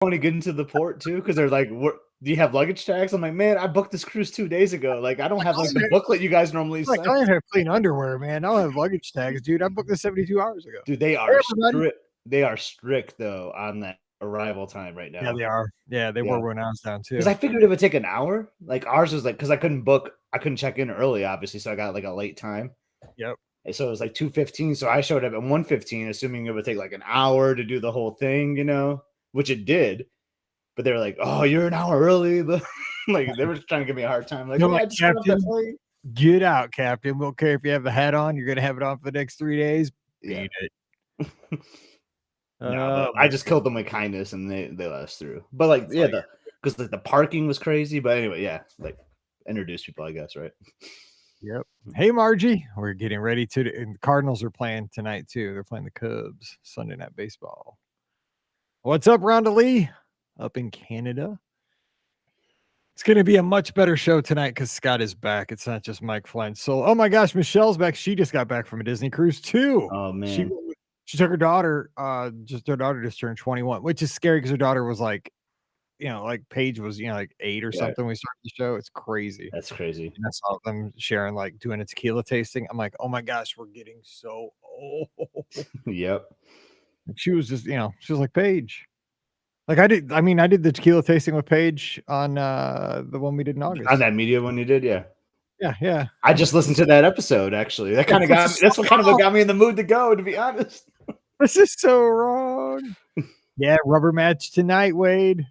want to get into the port too because they're like, "Do you have luggage tags?" I'm like, "Man, I booked this cruise 2 days ago. Like, I don't have like the booklet you guys normally like, send." I have clean underwear, man. I don't have luggage tags, dude. I booked this 72 hours ago. Dude, they are strict. They are strict though on that arrival time right now. Yeah, they are. Yeah, they were when I was down too. Because I figured it would take an hour. Like ours was like because I couldn't check in early, obviously, so I got like a late time. Yep. And so it was like 2:15. So I showed up at 1:15, assuming it would take like an hour to do the whole thing, which it did. But they were like, "Oh, you're an hour early." Like they were just trying to give me a hard time. Like, I just got off that plane. Get out, Captain. We don't care if you have the hat on. You're gonna have it on for the next 3 days. Beat it. No, I just killed them with kindness, and they let us through. But like, because the parking was crazy. But anyway, like introduce people, I guess, right? Yep. Hey, Margie, we're getting ready to. And the Cardinals are playing tonight too. They're playing the Cubs Sunday Night Baseball. What's up, Rhonda Lee? Up in Canada. It's going to be a much better show tonight because Scott is back. It's not just Mike flying solo. Oh my gosh, Michelle's back. She just got back from a Disney cruise too. Oh man, she took her daughter. Her daughter just turned 21, which is scary because her daughter was like, like Paige was, like 8 or something. We started the show. It's crazy. That's crazy. And I saw them sharing like doing a tequila tasting. I'm like, oh my gosh, we're getting so old. Yep. She was just, she was like Paige. Like I did the tequila tasting with Paige on the one we did in August. On that media one you did, yeah. Yeah. I just listened to that episode actually. That kind of got me. That's what kind of got me in the mood to go, to be honest. This is so wrong. Yeah, rubber match tonight, Wade.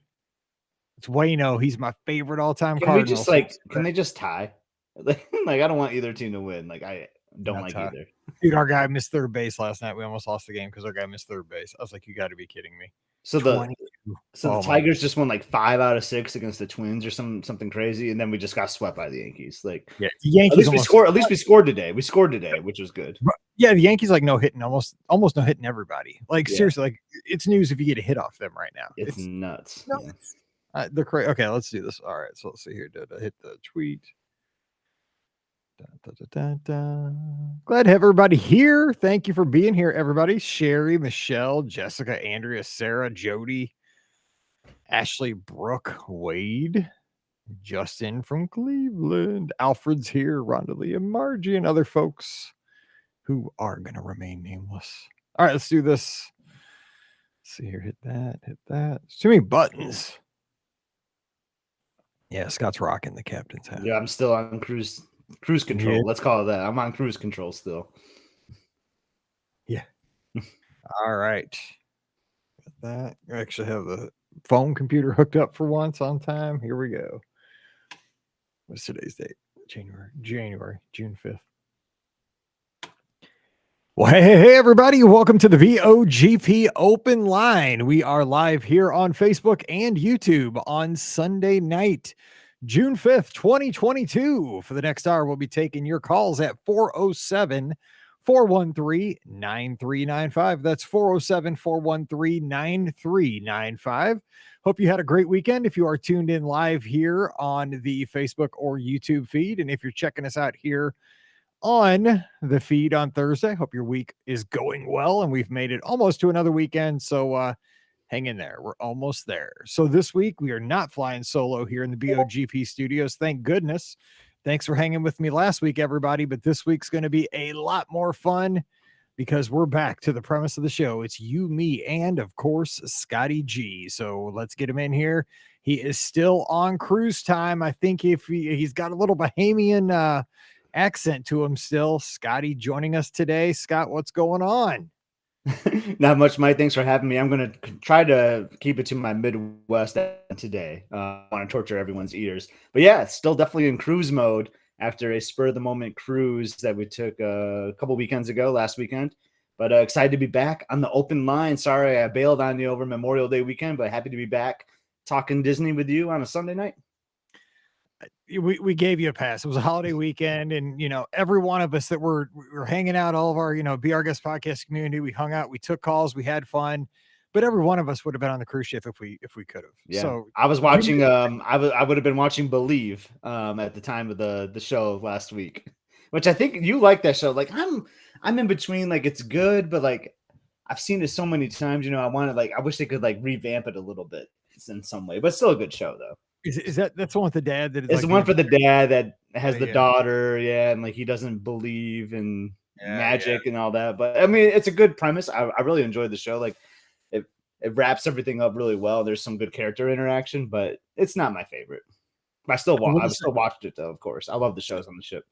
It's Wayno. He's my favorite all-time Cardinal. Can they just tie? Like I don't want either team to win. Like I don't like either. Dude, our guy missed third base last night. We almost lost the game because our guy missed third base. I was like, you got to be kidding me. So the Tigers just won like 5 out of 6 against the Twins or something crazy, and then we just got swept by the Yankees. Like, yeah, the Yankees. At least we scored today. We scored today, which was good. Yeah, the Yankees like no hitting, almost no hitting everybody. Like seriously, like it's news if you get a hit off them right now. It's nuts. They're crazy. Okay, let's do this. All right, so let's see here. Did I hit the tweet? Glad to have everybody here. Thank you for being here, everybody. Sherry, Michelle, Jessica, Andrea, Sarah, Jody, Ashley, Brooke, Wade, Justin from Cleveland, Alfred's here, Rhonda Lee, and Margie, and other folks who are going to remain nameless. All right, let's do this. Let's see here. Hit that. There's too many buttons. Yeah, Scott's rocking the captain's hat. Yeah, I'm still on cruise control. Yeah. Let's call it that. I'm on cruise control still. Yeah. All right. Got that. I actually have the phone computer hooked up for once on time. Here we go. What's today's date? June 5th. Well, hey, everybody. Welcome to the BOGP Open Line. We are live here on Facebook and YouTube on Sunday night, June 5th, 2022. For the next hour, we'll be taking your calls at 407-413-9395. That's 407-413-9395. Hope you had a great weekend if you are tuned in live here on the Facebook or YouTube feed. And if you're checking us out here on the feed on Thursday, hope your week is going well. And we've made it almost to another weekend. So hang in there. We're almost there. So this week we are not flying solo here in the BOGP studios. Thank goodness. Thanks for hanging with me last week, everybody. But this week's going to be a lot more fun because we're back to the premise of the show. It's you, me, and of course, Scotty G. So let's get him in here. He is still on cruise time. I think if he's got a little Bahamian accent to him still. Scotty joining us today. Scott, what's going on? Not much, Mike. Thanks for having me. I'm going to try to keep it to my Midwest today. I want to torture everyone's ears. But yeah, still definitely in cruise mode after a spur-of-the-moment cruise that we took a couple weekends ago, last weekend. But excited to be back on the open line. Sorry I bailed on you over Memorial Day weekend, but happy to be back talking Disney with you on a Sunday night. We gave you a pass. It was a holiday weekend, and every one of us that were hanging out, all of our Be Our Guest podcast community, we hung out, we took calls, we had fun, but every one of us would have been on the cruise ship if we could have. Yeah. So I was watching. I would have been watching Believe at the time of the show last week, which I think you like that show. Like I'm in between. Like it's good, but like I've seen it so many times. You know, I wish they could like revamp it a little bit in some way, but still a good show though. Is that's the one with the dad that is It's like the one for the dad that has the yeah. daughter, yeah, and like he doesn't believe in Yeah, magic and all that. But I mean, it's a good premise. I really enjoyed the show. Like it wraps everything up really well. There's some good character interaction, but it's not my favorite. I still watched it though, of course. I love the shows on the ship.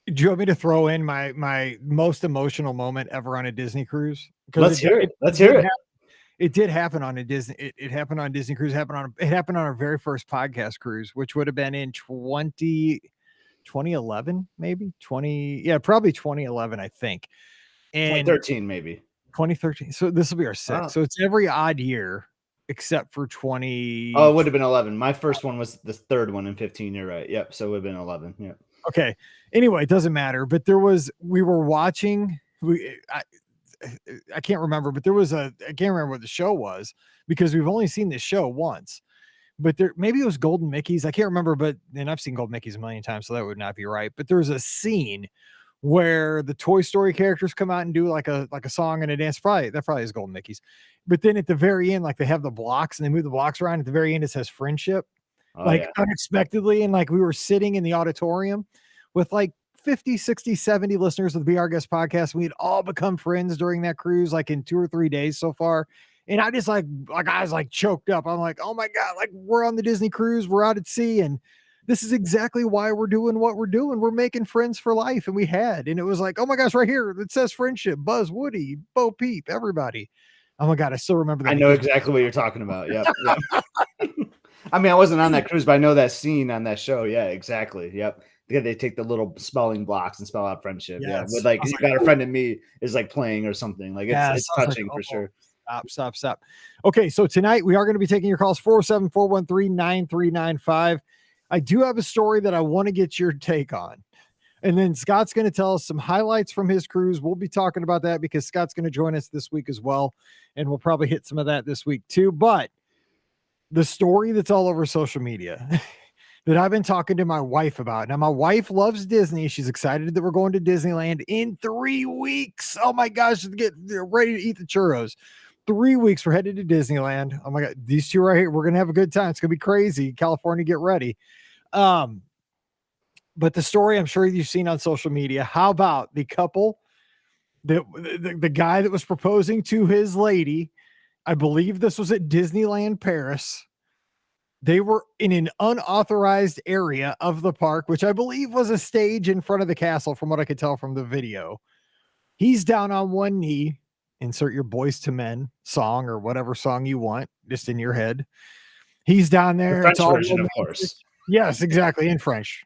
Do you want me to throw in my most emotional moment ever on a Disney cruise? Let's hear it. Let's hear it. It did happen on a Disney. It happened on Disney cruise. It happened on our very first podcast cruise, which would have been in 2011, maybe probably 2011, I think. And 2013, maybe 2013. So this will be our sixth. Wow. So it's every odd year except for 20. Oh, it would have been 11. My first one was the third one in 15. You're right. Yep. So it would have been 11. Yep. Okay. Anyway, it doesn't matter. But we were watching. I can't remember, but I can't remember what the show was because we've only seen this show once. But maybe it was Golden Mickey's. I can't remember, and I've seen Golden Mickey's a million times, so that would not be right. But there was a scene where the Toy Story characters come out and do like a song and a dance. That probably is Golden Mickey's. But then at the very end, like they have the blocks and they move the blocks around. At the very end, it says friendship, unexpectedly. And like we were sitting in the auditorium with like 50, 60, 70 listeners of the Be Our Guest podcast. We had all become friends during that cruise, like in 2 or 3 days so far. And I just like I was like choked up. I'm like, oh my God, like we're on the Disney cruise, we're out at sea. And this is exactly why we're doing what we're doing. We're making friends for life. And it was like, oh my gosh, right here. It says friendship, Buzz, Woody, Bo Peep, everybody. Oh my God. I still remember that. I know exactly what you're talking about. Yep. I mean, I wasn't on that cruise, but I know that scene on that show. Yeah, exactly. Yep. Yeah, they take the little spelling blocks and spell out friendship. Yes. Yeah. With like, you got a friend in me is like playing or something. Like it's touching for sure. Stop. Okay. So tonight we are going to be taking your calls 407-413-9395. I do have a story that I want to get your take on. And then Scott's going to tell us some highlights from his cruise. We'll be talking about that because Scott's going to join us this week as well. And we'll probably hit some of that this week too. But the story that's all over social media that I've been talking to my wife about. Now, my wife loves Disney. She's excited that we're going to Disneyland in 3 weeks. Oh my gosh, get ready to eat the churros. 3 weeks, we're headed to Disneyland. Oh my God, these two right here, we're going to have a good time. It's going to be crazy. California, get ready. But the story I'm sure you've seen on social media, how about the couple, the guy that was proposing to his lady, I believe this was at Disneyland Paris. They were in an unauthorized area of the park, which I believe was a stage in front of the castle from what I could tell from the video. He's down on one knee. Insert your Boys to Men song or whatever song you want, just in your head. He's down there. The French version, of course. Yes, exactly, in French.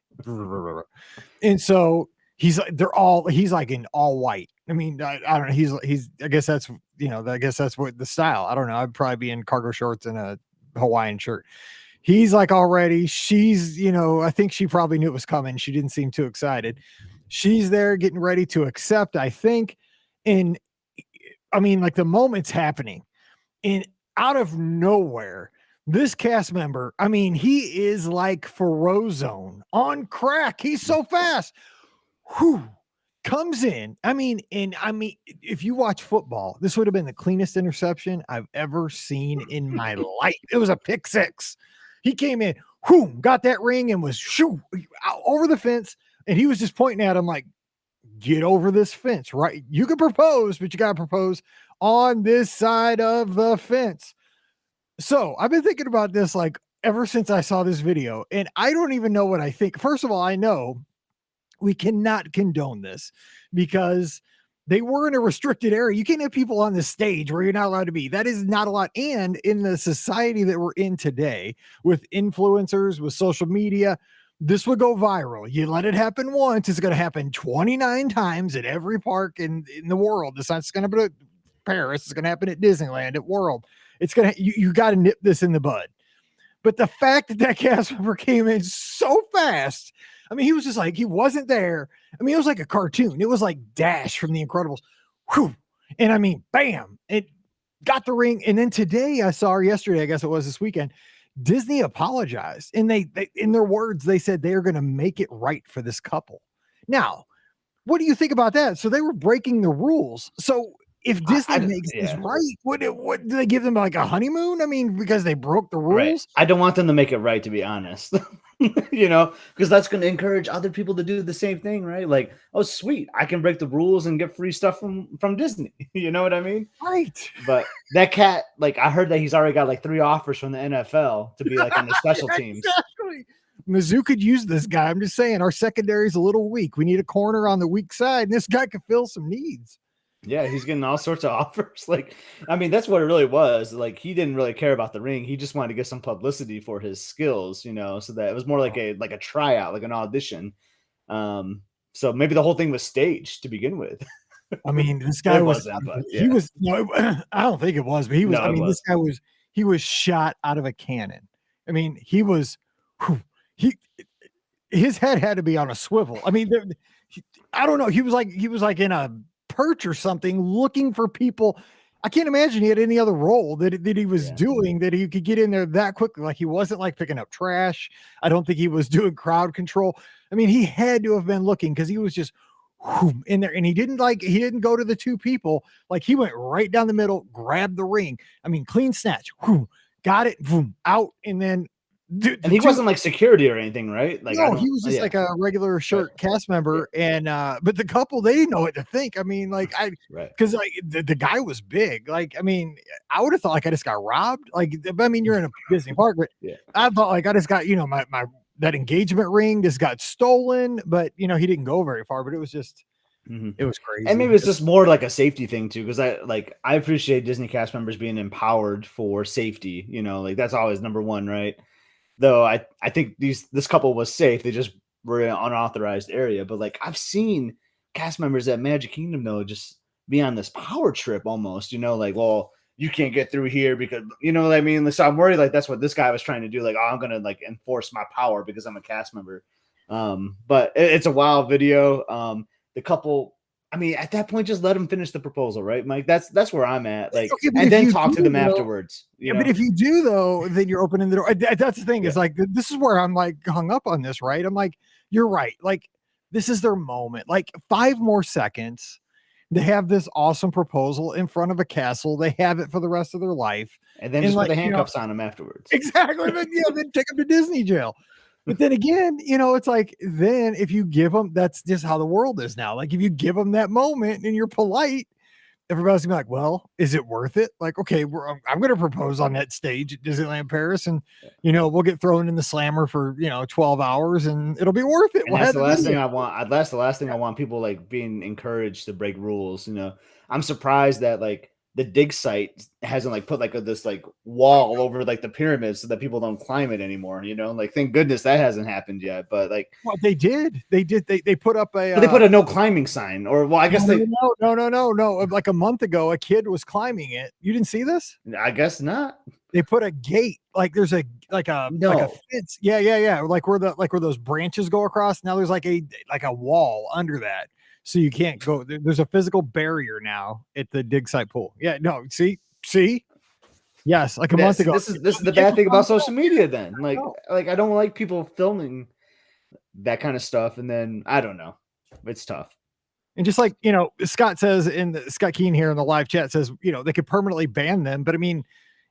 And so he's like in all white. I mean, I don't know. I guess that's what the style. I don't know. I'd probably be in cargo shorts and a Hawaiian shirt. He's like already. She's, I think she probably knew it was coming. She didn't seem too excited. She's there getting ready to accept, I think. And I mean, like the moment's happening, and out of nowhere, this cast member, I mean, he is like Frozone on crack. He's so fast. Comes in. I mean, if you watch football, this would have been the cleanest interception I've ever seen in my life. It was a pick six. He came in, got that ring and was over the fence. And he was just pointing at him like, get over this fence, right? You can propose, but you got to propose on this side of the fence. So I've been thinking about this like ever since I saw this video, and I don't even know what I think. First of all, I know we cannot condone this because they were in a restricted area. You can't have people on the stage where you're not allowed to be. That is not a lot. And in the society that we're in today with influencers, with social media, this would go viral. You let it happen once, it's going to happen 29 times at every park in the world. It's not just going to be at Paris. It's going to happen at Disneyland, at World. It's going to, you got to nip this in the bud. But the fact that cast member came in so fast, I mean, he was just like, he wasn't there. I mean, it was like a cartoon. It was like Dash from The Incredibles. Whew. And I mean, bam, it got the ring. And then today I saw her yesterday, I guess it was this weekend, Disney apologized. And they in their words, they said they are going to make it right for this couple. Now, what do you think about that? So they were breaking the rules. So if Disney makes this right, what do they give them like a honeymoon? I mean, because they broke the rules. Right. I don't want them to make it right, to be honest. Because that's going to encourage other people to do the same thing, right? Like, oh, sweet, I can break the rules and get free stuff from Disney. You know what I mean? Right. But that cat, like, I heard that he's already got like 3 offers from the NFL to be like on the special teams. Exactly. Mizzou could use this guy. I'm just saying, our secondary is a little weak. We need a corner on the weak side, and this guy could fill some needs. Yeah, he's getting all sorts of offers. Like, I mean, that's what it really was. Like, he didn't really care about the ring. He just wanted to get some publicity for his skills, so that it was more like a tryout, like an audition. So maybe the whole thing was staged to begin with. I mean, this guy he was no, I don't think it was, but he was. No, I mean, this guy was shot out of a cannon. I mean, his head had to be on a swivel. I mean, I don't know. He was like in a perch or something looking for people. I can't imagine he had any other role that he was doing that he could get in there that quickly. Like, he wasn't like picking up trash. I don't think he was doing crowd control. I mean, he had to have been looking, because he was just in there, and he didn't go to the 2 people. Like, he went right down the middle, grabbed the ring. I mean, clean snatch, got it, out, and then. And he wasn't like security or anything, right? Like, no, he was just like a regular shirt cast member. And but the couple, they didn't know what to think. I mean, like, because like the guy was big. Like, I mean, I would have thought like I just got robbed. Like, I mean, you're in a Disney park, but I thought like I just got, my that engagement ring just got stolen. But he didn't go very far. But it was just. It was crazy. And maybe it's just more like a safety thing too, because I appreciate Disney cast members being empowered for safety. Like, that's always number one, right? Though I think this couple was safe. They just were in an unauthorized area. But like, I've seen cast members at Magic Kingdom though just be on this power trip almost, like, well, you can't get through here because what I mean? So I'm worried like that's what this guy was trying to do. Like, oh, I'm gonna like enforce my power because I'm a cast member. But it's a wild video. The couple, I mean, at that point, just let them finish the proposal, right, Mike? That's where I'm at. Like, and then talk to them afterwards. But if you do though, then you're opening the door. That's the thing. Is like, this is where I'm like hung up on this, right? I'm like, you're right. Like, this is their moment. Like, 5 more seconds. They have this awesome proposal in front of a castle. They have it for the rest of their life, and then just put the handcuffs on them afterwards. Exactly. Then take them to Disney jail. But then again, it's like, then if you give them, that's just how the world is now. Like, if you give them that moment and you're polite, everybody's gonna be like, well, is it worth it? Like, okay, I'm going to propose on that stage at Disneyland Paris, and, we'll get thrown in the slammer for, 12 hours and it'll be worth it. And that's the last thing I want. That's the last thing I want, people like being encouraged to break rules. I'm surprised that like the dig site hasn't like put like this like wall over like the pyramid so that people don't climb it anymore. Like, thank goodness that hasn't happened yet. But like, well, they put up a they put a no climbing sign, or well, I guess no. Like a month ago, a kid was climbing it. You didn't see this? I guess not. They put a gate, like there's a fence. Yeah. Like where those branches go across. Now there's like a wall under that. So you can't go. There's a physical barrier now at the dig site pool. Yeah, no, see, yes, like a month ago. This is the bad thing about social media. Then, like I don't like people filming that kind of stuff, and then I don't know, it's tough. And just like Scott says Scott Keen here in the live chat says, they could permanently ban them, but I mean,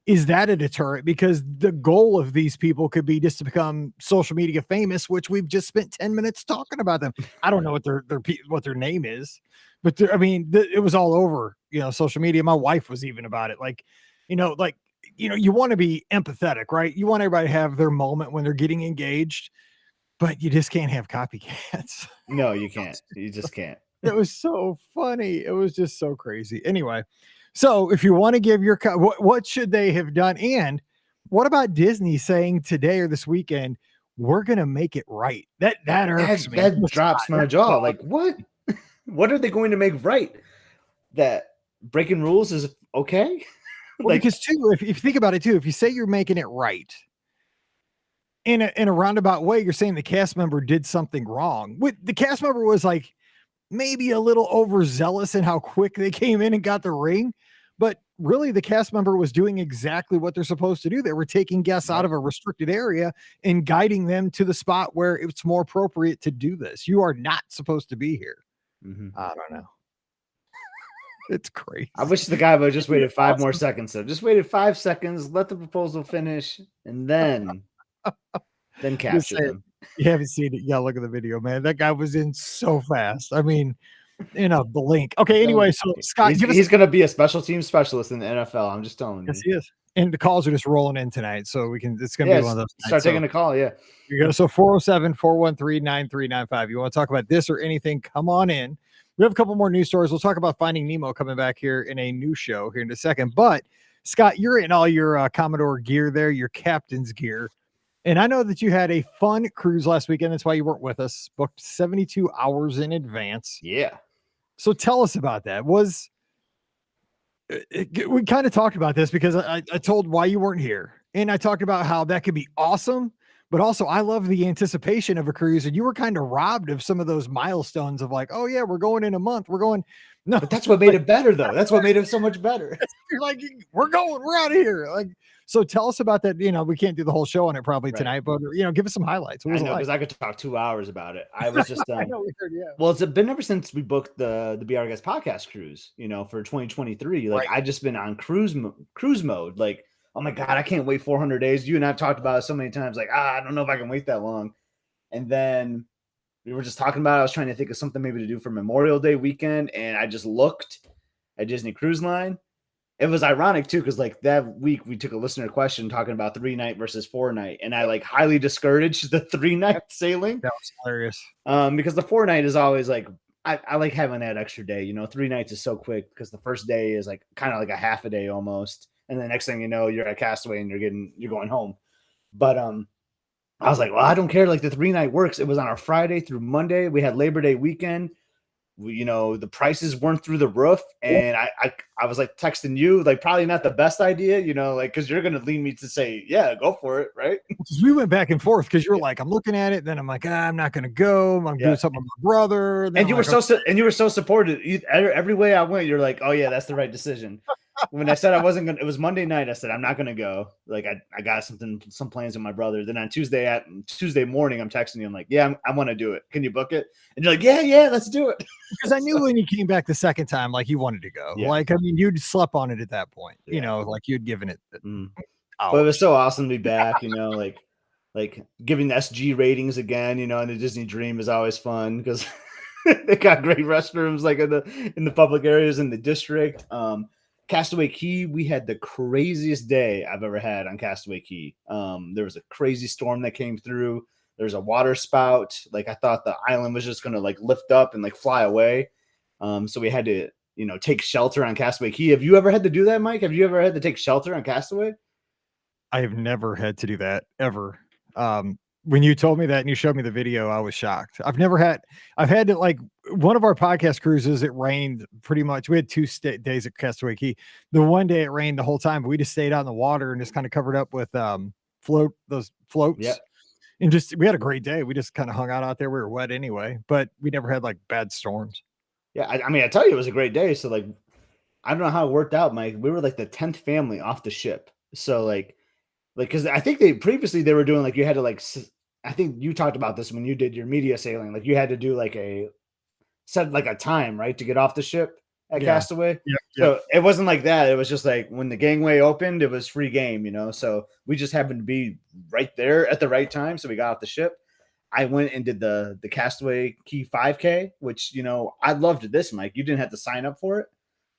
is that a deterrent? Because the goal of these people could be just to become social media famous, which we've just spent 10 minutes talking about them. I don't know what their name is, but it was all over, social media. My wife was even about it. Like, you want to be empathetic, right? You want everybody to have their moment when they're getting engaged, but you just can't have copycats. No, you can't. You just can't. It was so funny. It was just so crazy. Anyway. So if you want to give your what should they have done? And what about Disney saying today or this weekend, we're going to make it right? That irks me. That drops my jaw. Like, what? What are they going to make right? That breaking rules is okay? Well, because too, if you think about it too, if you say you're making it right in a roundabout way, you're saying the cast member did something wrong. The cast member was like, maybe a little overzealous in how quick they came in and got the ring, but really the cast member was doing exactly what they're supposed to do. They were taking guests out of a restricted area and guiding them to the spot where it's more appropriate to do this. You are not supposed to be here. Mm-hmm. I don't know. It's crazy. I wish the guy would have just waited 5 more seconds. So just waited 5 seconds, let the proposal finish, and then Just capture say it. them. You haven't seen it. Yeah, look at the video, man. That guy was in so fast. I mean, in a blink. Okay, anyway, so Scott, give us He's going to be a special team specialist in the NFL. I'm just telling yes, you. he is. And the calls are just rolling in tonight, so it's gonna be Yeah, one of those start nights. taking a call. Yeah. You go. So 407-413-9395. You want to talk about this or anything? Come on in. We have a couple more news stories. We'll talk about Finding Nemo coming back here in a new show here in a second. But Scott, you're in all your Commodore gear there, your captain's gear. And I know that you had a fun cruise last weekend. That's why you weren't with us. Booked 72 hours in advance. Yeah. So tell us about that. We kind of talked about this because I told why you weren't here. And I talked about how that could be awesome. But also, I love the anticipation of a cruise, and you were kind of robbed of some of those milestones of like, oh yeah, we're going in a month. We're going. No, But that's what made it better, though. That's what made it so much better. you're like, we're going, we're out of here. Like, so tell us about that. We can't do the whole show on it probably tonight, but give us some highlights. What was I know, it like? because I could talk 2 hours about it. I was just, I know we heard, yeah. well, it's been ever since we booked the Be Our Guest podcast cruise, for 2023. Like, Right. I've just been on cruise mode. Like, oh my God, I can't wait 400 days. You and I've talked about it so many times. Like, I don't know if I can wait that long. And then we were just talking about it. I was trying to think of something maybe to do for Memorial Day weekend. And I just looked at Disney Cruise Line. It was ironic too, because like that week we took a listener question talking about 3-night versus 4-night, and I like highly discouraged the 3-night sailing. That was hilarious. Because the 4-night is always like I like having that extra day. 3 nights is so quick because the first day is like kind of like a half a day almost, and the next thing you know, you're at Castaway and you're going home. But I was like, well, I don't care. Like the 3-night works. It was on our Friday through Monday. We had Labor Day weekend. The prices weren't through the roof, and I was like texting you, like probably not the best idea, like because you're gonna lead me to say, yeah, go for it, right? We went back and forth because you were like, I'm looking at it, then I'm like, I'm not gonna go. I'm doing something with my brother. And you were so supportive. Every way I went, you're like, oh yeah, that's the right decision. When I said I wasn't gonna, it was Monday night. I said I'm not gonna go. Like I got some plans with my brother. Then on Tuesday morning, I'm texting you. I'm like, yeah, I want to do it. Can you book it? And you're like, yeah, let's do it. Because I knew when you came back the second time, like you wanted to go. Yeah. Like I mean, you'd slept on it at that point. Like you'd given it. But it was so awesome to be back. Like giving SG ratings again. And the Disney Dream is always fun because they got great restrooms like in the public areas in the district. Castaway Key, we had the craziest day I've ever had on Castaway Key. There was a crazy storm that came through. There's a water spout. Like I thought the island was just gonna like lift up and like fly away. So we had to, take shelter on Castaway Key. Have you ever had to do that, Mike? Have you ever had to take shelter on Castaway? I have never had to do that ever. When you told me that and you showed me the video, I was shocked. I've had to like one of our podcast cruises. It rained pretty much. We had 2 days at Castaway Key. The one day it rained the whole time, but we just stayed out in the water and just kind of covered up with those floats. Yeah. And we had a great day. We just kind of hung out there. We were wet anyway, but we never had like bad storms. Yeah. I mean, I tell you, it was a great day. So like, I don't know how it worked out, Mike. We were like the 10th family off the ship. So like, because I think they were doing like, you had to like, I think you talked about this when you did your media sailing. Like you had to do like a time, right, to get off the ship at Castaway. Yeah. So it wasn't like that. It was just like when the gangway opened, it was free game, So we just happened to be right there at the right time. So we got off the ship. I went and did the Castaway Key 5K, which, I loved this, Mike. You didn't have to sign up for it.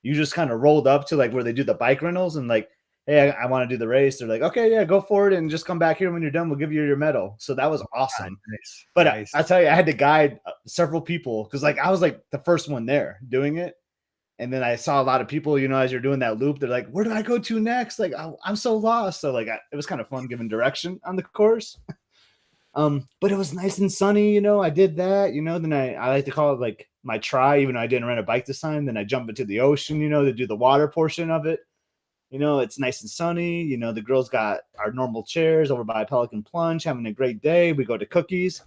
You just kind of rolled up to like where they do the bike rentals and like, hey, I want to do the race. They're like, okay, yeah, go for it. And just come back here when you're done. We'll give you your medal. So that was awesome. Nice. But nice. I tell you, I had to guide several people because like I was like the first one there doing it. And then I saw a lot of people, as you're doing that loop, they're like, where do I go to next? Like, I'm so lost. So like, it was kind of fun giving direction on the course. But it was nice and sunny, I did that, then I like to call it like my try, even though I didn't rent a bike this time. Then I jump into the ocean, to do the water portion of it. It's nice and sunny. The girls got our normal chairs over by Pelican Plunge, having a great day. We go to Cookies.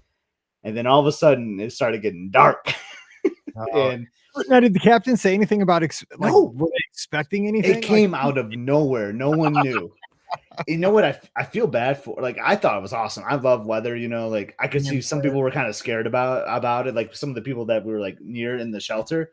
And then all of a sudden it started getting dark. And now, did the captain say anything about no, were they expecting anything? It came out of nowhere. No one knew. You know what I feel bad for? Like I thought it was awesome. I love weather, like I could see some people were kind of scared about it. Like some of the people that we were like near in the shelter.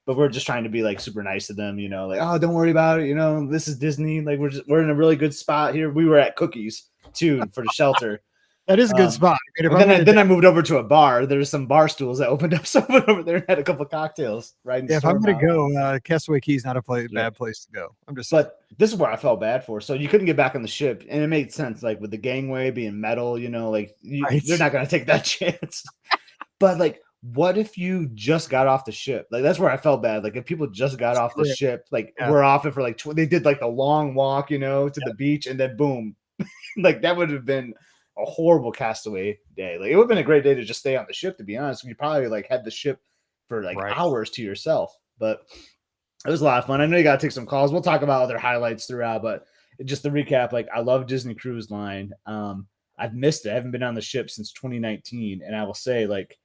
but we're just trying to be like super nice to them, like, oh, don't worry about it. This is Disney. Like we're in a really good spot here. We were at Cookies too for the shelter. That is a good spot. I mean, then I moved over to a bar. There's some bar stools that opened up. So I went over there and had a couple of cocktails. Right. Yeah, if I'm going to go, Castaway Key is not a bad place to go. I'm just saying. But this is where I felt bad for. So you couldn't get back on the ship. And it made sense. Like with the gangway being metal, like they're not going to take that chance. But like, what if you just got off the ship? Like, that's where I felt bad. Like if people just got off the ship, like we're off it for like, they did like the long walk, to the beach and then boom. Like that would have been a horrible castaway day. Like it would have been a great day to just stay on the ship, to be honest. You probably like had the ship for like hours to yourself, but it was a lot of fun. I know you got to take some calls. We'll talk about other highlights throughout, but just to recap, like I love Disney Cruise Line. I've missed it. I haven't been on the ship since 2019. And I will say, like,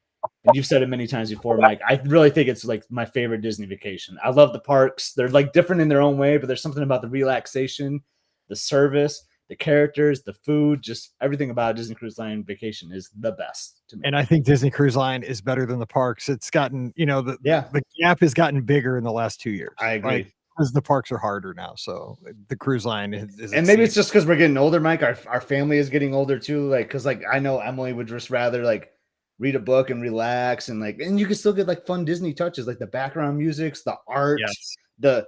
and you've said it many times before, Mike, I really think it's like my favorite Disney vacation. I love the parks. They're like different in their own way, but there's something about the relaxation, the service, the characters, the food, just everything about a Disney Cruise Line vacation is the best to me. And I think Disney Cruise Line is better than the parks. It's gotten, the gap has gotten bigger in the last 2 years. I agree. Because the parks are harder now. So the cruise line is and maybe it's just because we're getting older, Mike. Our family is getting older too. Like, because like I know Emily would just rather like read a book and relax, and you can still get like fun Disney touches, like the background musics, the art, the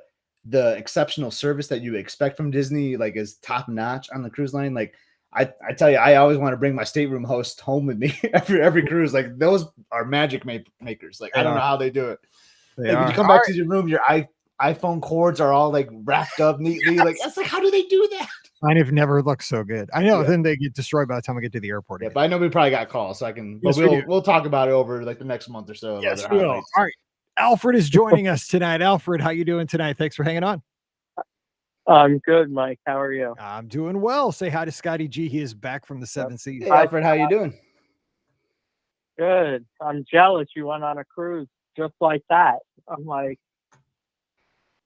exceptional service that you expect from Disney, like is top notch on the cruise line. Like I tell you, I always want to bring my stateroom host home with me every cruise. Like those are magic makers. Like I don't know how they do it. Like, when you come back to your room, your iPhone cords are all like wrapped up neatly. Like that's like, how do they do that? Mine have never looked so good. I know. Then they get destroyed by the time I get to the airport. Yeah, but I know we probably got calls, so I can. Yes, but we'll talk about it over like the next month or so. Yes, we will. All right. Alfred is joining us tonight. Alfred, how you doing tonight? Thanks for hanging on. I'm good, Mike. How are you? I'm doing well. Say hi to Scotty G. He is back from the 7 seas. Hey, Alfred, how you doing? Good. I'm jealous you went on a cruise just like that. I'm like,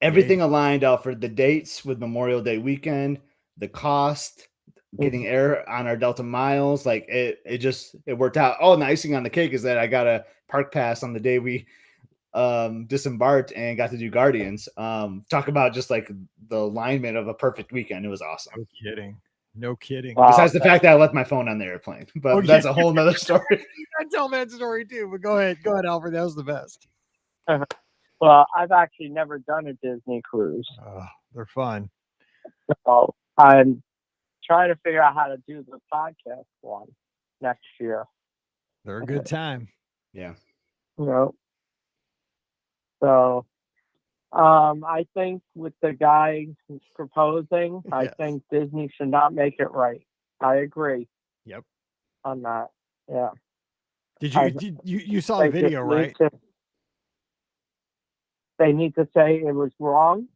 everything aligned, Alfred. The dates with Memorial Day weekend, the cost, getting air on our Delta miles, like it worked out. Oh, and the icing on the cake is that I got a park pass on the day we disembarked and got to do Guardians. Talk about just like the alignment of a perfect weekend. It was awesome. No kidding. Wow. Besides the fact that I left my phone on the airplane, but that's a whole nother story. I tell that story too, but go ahead, Alfred. That was the best. Well, I've actually never done a Disney cruise. They're fun. So I'm trying to figure out how to do the podcast one next year. They're a good time. Yeah. So I think with the guy who's proposing, I think Disney should not make it right. I agree. Yep. On that. Yeah. Did you saw the video, right? They need to say it was wrong.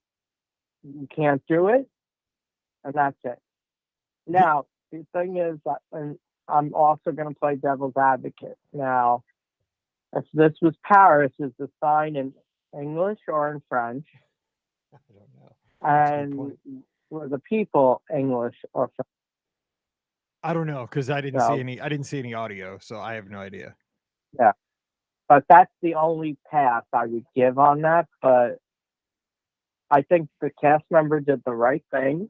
You can't do it. And that's it. Now, the thing is, and I'm also going to play devil's advocate. Now, if this was Paris, is the sign in English or in French? I don't know. And were the people English or French? I don't know, because I didn't see any audio, so I have no idea. Yeah. But that's the only pass I would give on that. But I think the cast member did the right thing.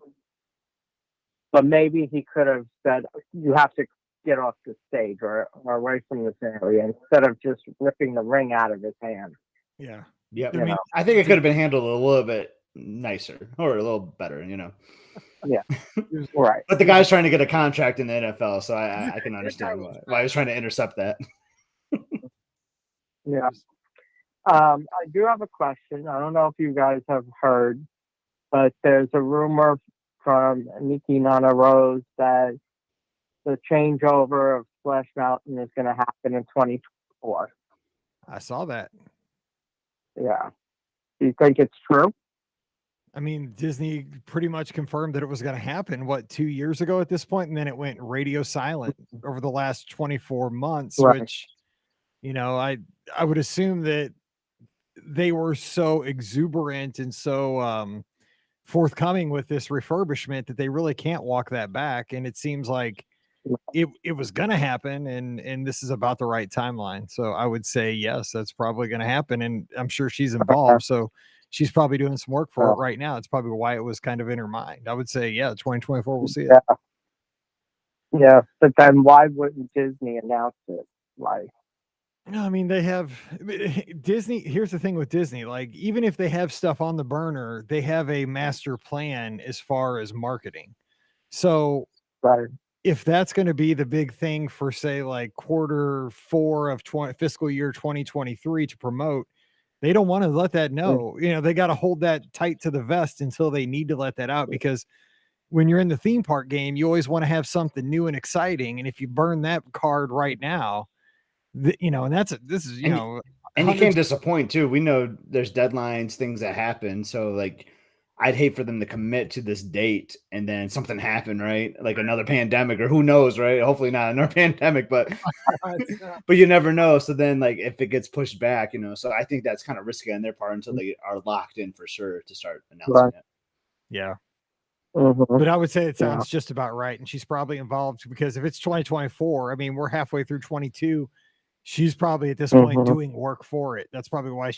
But maybe he could have said, you have to get off the stage or away from this area, instead of just ripping the ring out of his hand. Yeah. Yeah. I think it could have been handled a little bit nicer or a little better, Yeah. Right. But the guy's trying to get a contract in the NFL, so I can understand why he was trying to intercept that. Yeah. I do have a question. I don't know if you guys have heard, but there's a rumor from Nikki Nana Rose that the changeover of Splash Mountain is going to happen in 2024. I saw that. Yeah. Do you think it's true? I mean, Disney pretty much confirmed that it was going to happen, 2 years ago at this point, and then it went radio silent over the last 24 months, right. Which, I would assume that they were so exuberant and so forthcoming with this refurbishment that they really can't walk that back. And it seems like it was going to happen, and this is about the right timeline. So I would say yes, that's probably going to happen, and I'm sure she's involved. So she's probably doing some work for it right now. It's probably why it was kind of in her mind. I would say, yeah, 2024, we'll see it. Yeah, but then why wouldn't Disney announce it? Like, No, I mean, they have Disney. Here's the thing with Disney, like, even if they have stuff on the burner, they have a master plan as far as marketing. So right. if that's going to be the big thing for, say, like Q4 of fiscal year 2023 to promote, they don't want to let that know. You know, they got to hold that tight to the vest until they need to let that out, because when you're in the theme park game, you always want to have something new and exciting. And if you burn that card right now, you know, and this is, you know, and you can't disappoint too. We know there's deadlines, things that happen. So like, I'd hate for them to commit to this date and then something happen, right? Like another pandemic, or who knows, right? Hopefully not another pandemic, but but you never know. So then, like, if it gets pushed back, you know, so I think that's kind of risky on their part until they are locked in for sure to start announcing it. Yeah. But I would say it sounds just about right. And she's probably involved, because if it's 2024, I mean, we're halfway through 22. She's probably at this point doing work for it. That's probably why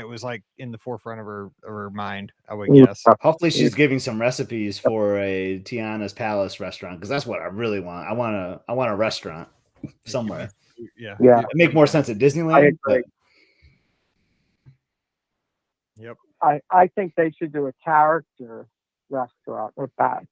it was like in the forefront of her mind, I would guess. Hopefully she's giving some recipes for a Tiana's Palace restaurant, because that's what I really want. I want a restaurant somewhere. Yeah. It make more sense at Disneyland. Yep. I think they should do a character restaurant with that.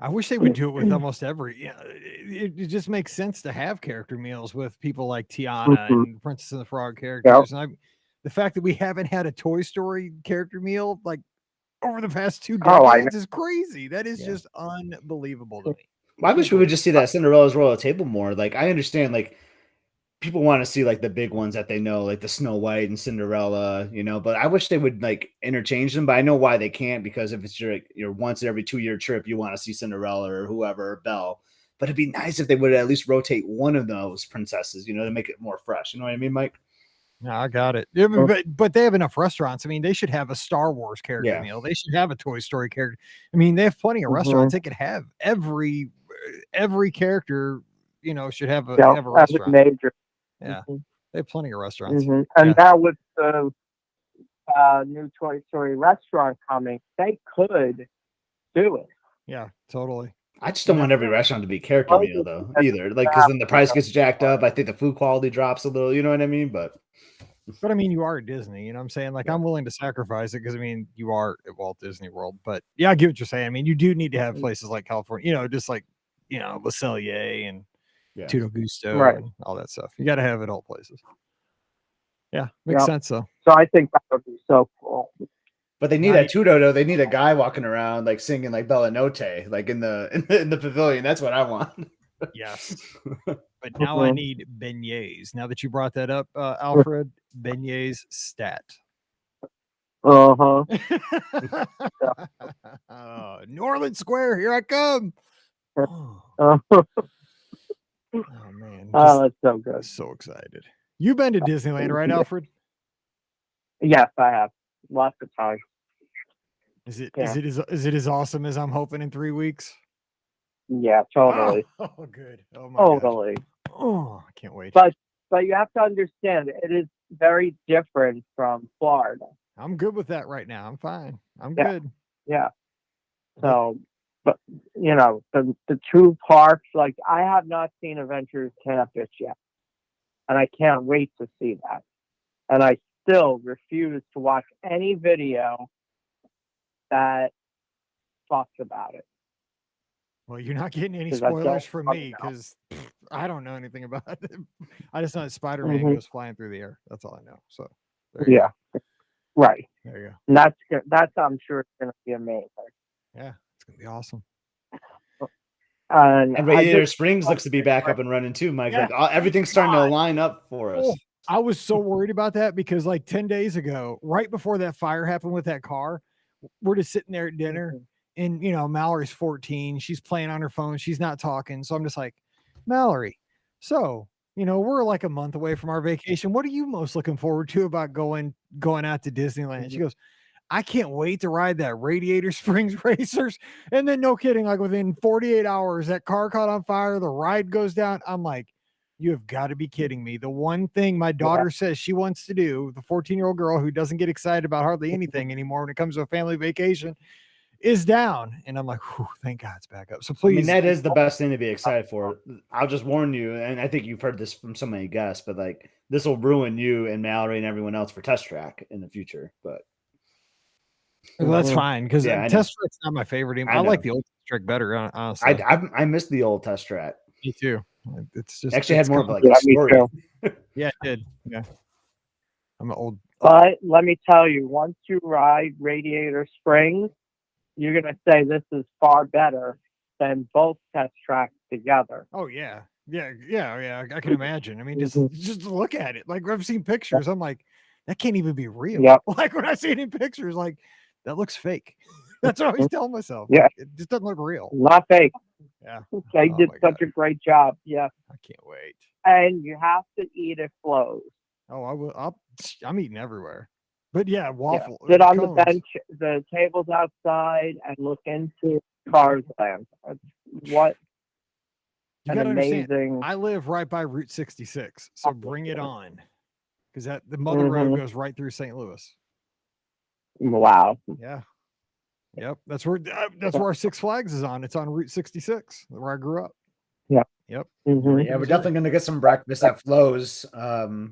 I wish they would do it with almost every. Yeah, it just makes sense to have character meals with people like Tiana and Princess and the Frog characters. And the fact that we haven't had a Toy Story character meal like over the past 2 decades is crazy. That is just unbelievable to me. I wish we would just see that Cinderella's Royal Table more. Like, I understand, like, people want to see like the big ones that they know, like the Snow White and Cinderella, you know, but I wish they would like interchange them. But I know why they can't, because if it's your once every 2-year trip, you want to see Cinderella or whoever, or Belle. But it'd be nice if they would at least rotate one of those princesses, you know, to make it more fresh. You know what I mean, Mike? No, I got it. Yeah, but they have enough restaurants. I mean, they should have a Star Wars character meal. They should have a Toy Story character. I mean, they have plenty of restaurants. They could have every character, you know, should have a restaurant. Major. Yeah, they have plenty of restaurants. And now with the new Toy Story restaurant coming, they could do it. Yeah, totally. I just don't want every restaurant to be character meal though, either. Like, because then the price gets jacked up. I think the food quality drops a little. You know what I mean? But I mean, you are at Disney. You know what I'm saying? Like, I'm willing to sacrifice it, because I mean, you are at Walt Disney World. But yeah, I get what you're saying. I mean, you do need to have places like California. You know, just like, you know, Le Cellier and Tutto Gusto and all that stuff. You got to have it all places. Yeah, makes sense though. So I think that would be so cool. But they need a Tutto though. They need a guy walking around like singing like Bella Notte, like in the pavilion. That's what I want. Yes. But now I need beignets. Now that you brought that up, Alfred, beignets stat. New Orleans Square, here I come. Oh man! That's so good. So excited. You've been to Disneyland, right, Alfred? Yes, I have. Lots of time. Is it as awesome as I'm hoping in 3 weeks? Yeah, totally. Oh, good. Oh my totally. Gosh. Oh, I can't wait. But you have to understand, it is very different from Florida. I'm good with that right now. I'm fine. I'm good. Yeah. So, but you know, the two parks, like, I have not seen Adventures Campus yet, and I can't wait to see that. And I still refuse to watch any video that talks about it. Well, you're not getting any spoilers from me, because I don't know anything about it. I just know that Spider-Man goes flying through the air. That's all I know. So right. There you go. And that's I'm sure it's going to be amazing. Yeah, it's going to be awesome. And Radiator Springs looks to be back up and running too, Mike. Yeah. Like, everything's starting to line up for us. I was so worried about that, because like 10 days ago, right before that fire happened with that car, we're just sitting there at dinner, and you know, Mallory's 14. She's playing on her phone. She's not talking. So I'm just like, Mallory, so, you know, we're like a month away from our vacation. What are you most looking forward to about going out to Disneyland? She goes, I can't wait to ride that Radiator Springs Racers. And then no kidding, like within 48 hours, that car caught on fire, the ride goes down. I'm like, you have got to be kidding me. The one thing my daughter says she wants to do, the 14-year-old girl who doesn't get excited about hardly anything anymore when it comes to a family vacation, is down. And I'm like, thank God it's back up. So please. I mean, that is the best thing to be excited for. I'll just warn you, and I think you've heard this from so many guests, but like this will ruin you and Mallory and everyone else for Test Track in the future. But well, that's fine because Yeah, I know. Test Track's not my favorite anymore. I like the old Test Track better, honestly. I missed the old Test Track. Me too. It's just Actually had more of like Yeah, a me story. too. Yeah, it did. Yeah. I'm an old. But let me tell you, once you ride Radiator Springs, you're going to say this is far better than both Test Tracks together. Oh yeah. Yeah. I can imagine. I mean, just look at it. Like I've seen pictures. I'm like, that can't even be real. Yep. Like when I see it in pictures, like that looks fake. That's what I always tell myself. Yeah. Like, it just doesn't look real. Not fake. Yeah. They Oh did my such God. a great job. Yeah. I can't wait. And you have to eat at Flo's. Oh, I will. I'm eating everywhere. But yeah, waffle. Sit on cones. the bench, the tables outside, and look into Cars Land. What You an gotta understand, amazing. I live right by Route 66, so bring it on. Because the Mother Road goes right through St. Louis. Wow. Yeah. Yep. That's where our Six Flags is on. It's on Route 66, where I grew up. Yeah. Yep. Mhm. Yeah, we're definitely gonna get some breakfast at Flo's. Oh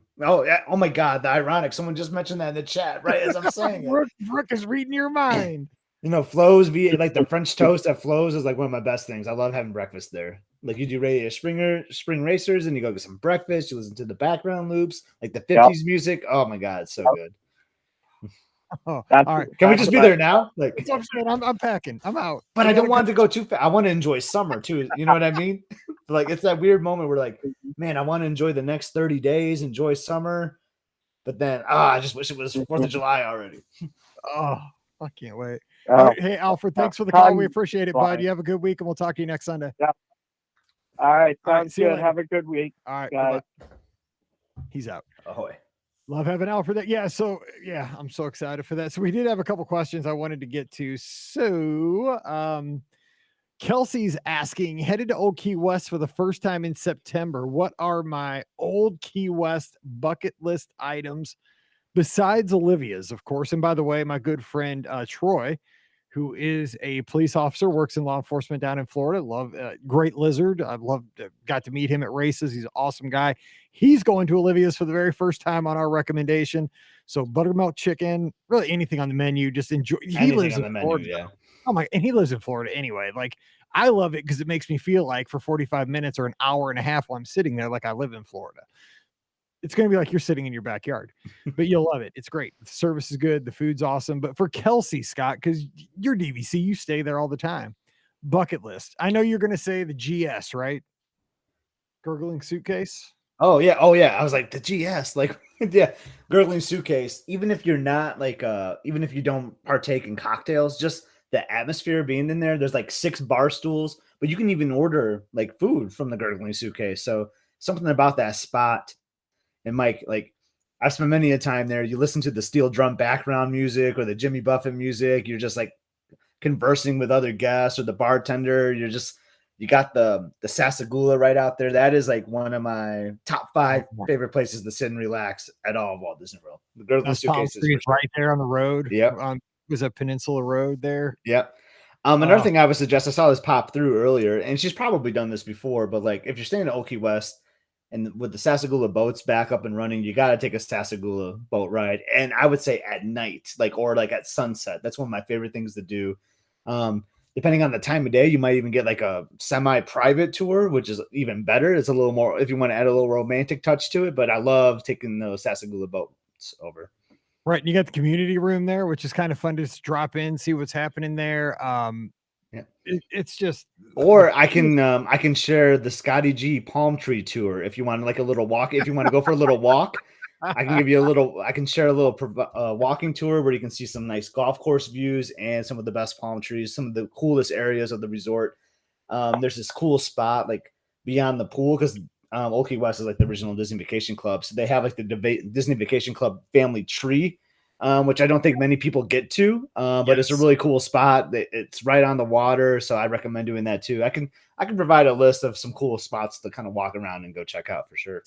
my God, the ironic. Someone just mentioned that in the chat, right as I'm saying it. Brooke is reading your mind. You know, Flo's like the French toast at Flo's is like one of my best things. I love having breakfast there. Like you do Radiator Spring Racers, and you go get some breakfast. You listen to the background loops, like the 50s music. Oh my God, it's so good. Oh, That's, all right. Can we just be there now? Like, That's what I'm saying. I'm packing. I'm out. but We I don't gotta want to go too fast. I want to enjoy summer too. You know what I mean? Like it's that weird moment where like, man, I want to enjoy the next 30 days, enjoy summer. But then I just wish it was 4th of July already. Oh, I can't wait. Oh, All right. Hey, Alfred, thanks for the call. We appreciate it, bud. You have a good week, and we'll talk to you next Sunday. all right. All right, Sounds see you good. later. Have a good week. All right. Guys. Bye-bye. He's out. Ahoy. Love having Alfred. Yeah. So yeah, I'm so excited for that. So we did have a couple questions I wanted to get to. So Kelsey's asking, headed to Old Key West for the first time in September. What are my Old Key West bucket list items besides Olivia's, of course? And by the way, my good friend Troy, who is a police officer, works in law enforcement down in Florida. Love great lizard. Got to meet him at races. He's an awesome guy. He's going to Olivia's for the very first time on our recommendation. So buttermilk chicken, really anything on the menu. Just enjoy. He lives in Florida. Yeah. Oh my! And he lives in Florida anyway. Like I love it because it makes me feel like for 45 minutes or an hour and a half while I'm sitting there, like I live in Florida. It's going to be like you're sitting in your backyard, but you'll love it. It's great. The service is good. The food's awesome. But for Kelsey, Scott, because you're DVC, you stay there all the time. Bucket list. I know you're going to say the GS, right? Gurgling suitcase. Oh yeah. I was like the GS, like yeah, gurgling suitcase. Even if you're not like even if you don't partake in cocktails, just the atmosphere being in there. There's like 6 bar stools, but you can even order like food from the gurgling suitcase. So something about that spot. And Mike, like I've spent many a time there. You listen to the steel drum background music or the Jimmy Buffett music. You're just like conversing with other guests or the bartender. You got the Sasagula right out there. That is like one of my top 5 favorite places to sit and relax at all of Walt Disney World. The gurgling suitcase is right there on the road. Yep. Was a Peninsula Road there. Yep. Another thing I would suggest, I saw this pop through earlier, and she's probably done this before, but like if you're staying at Old Key West, and with the Sasagula boats back up and running, you got to take a Sasagula boat ride. And I would say at night, or at sunset. That's one of my favorite things to do. Depending on the time of day, you might even get like a semi-private tour, which is even better. It's a little more, if you want to add a little romantic touch to it, but I love taking those Sasagula boats over. Right. And you got the community room there, which is kind of fun to just drop in, see what's happening there. Yeah. It's just, or I can share the Scotty G palm tree tour if you want like a little walk. If you want to go for a little walk, I can share a little walking tour where you can see some nice golf course views and some of the best palm trees, some of the coolest areas of the resort. There's this cool spot like beyond the pool because Old Key West is like the original Disney Vacation Club, so they have like the Disney Vacation Club family tree. which I don't think many people get to. But it's a really cool spot. It's right on the water, so I recommend doing that too. I can provide a list of some cool spots to kind of walk around and go check out for sure.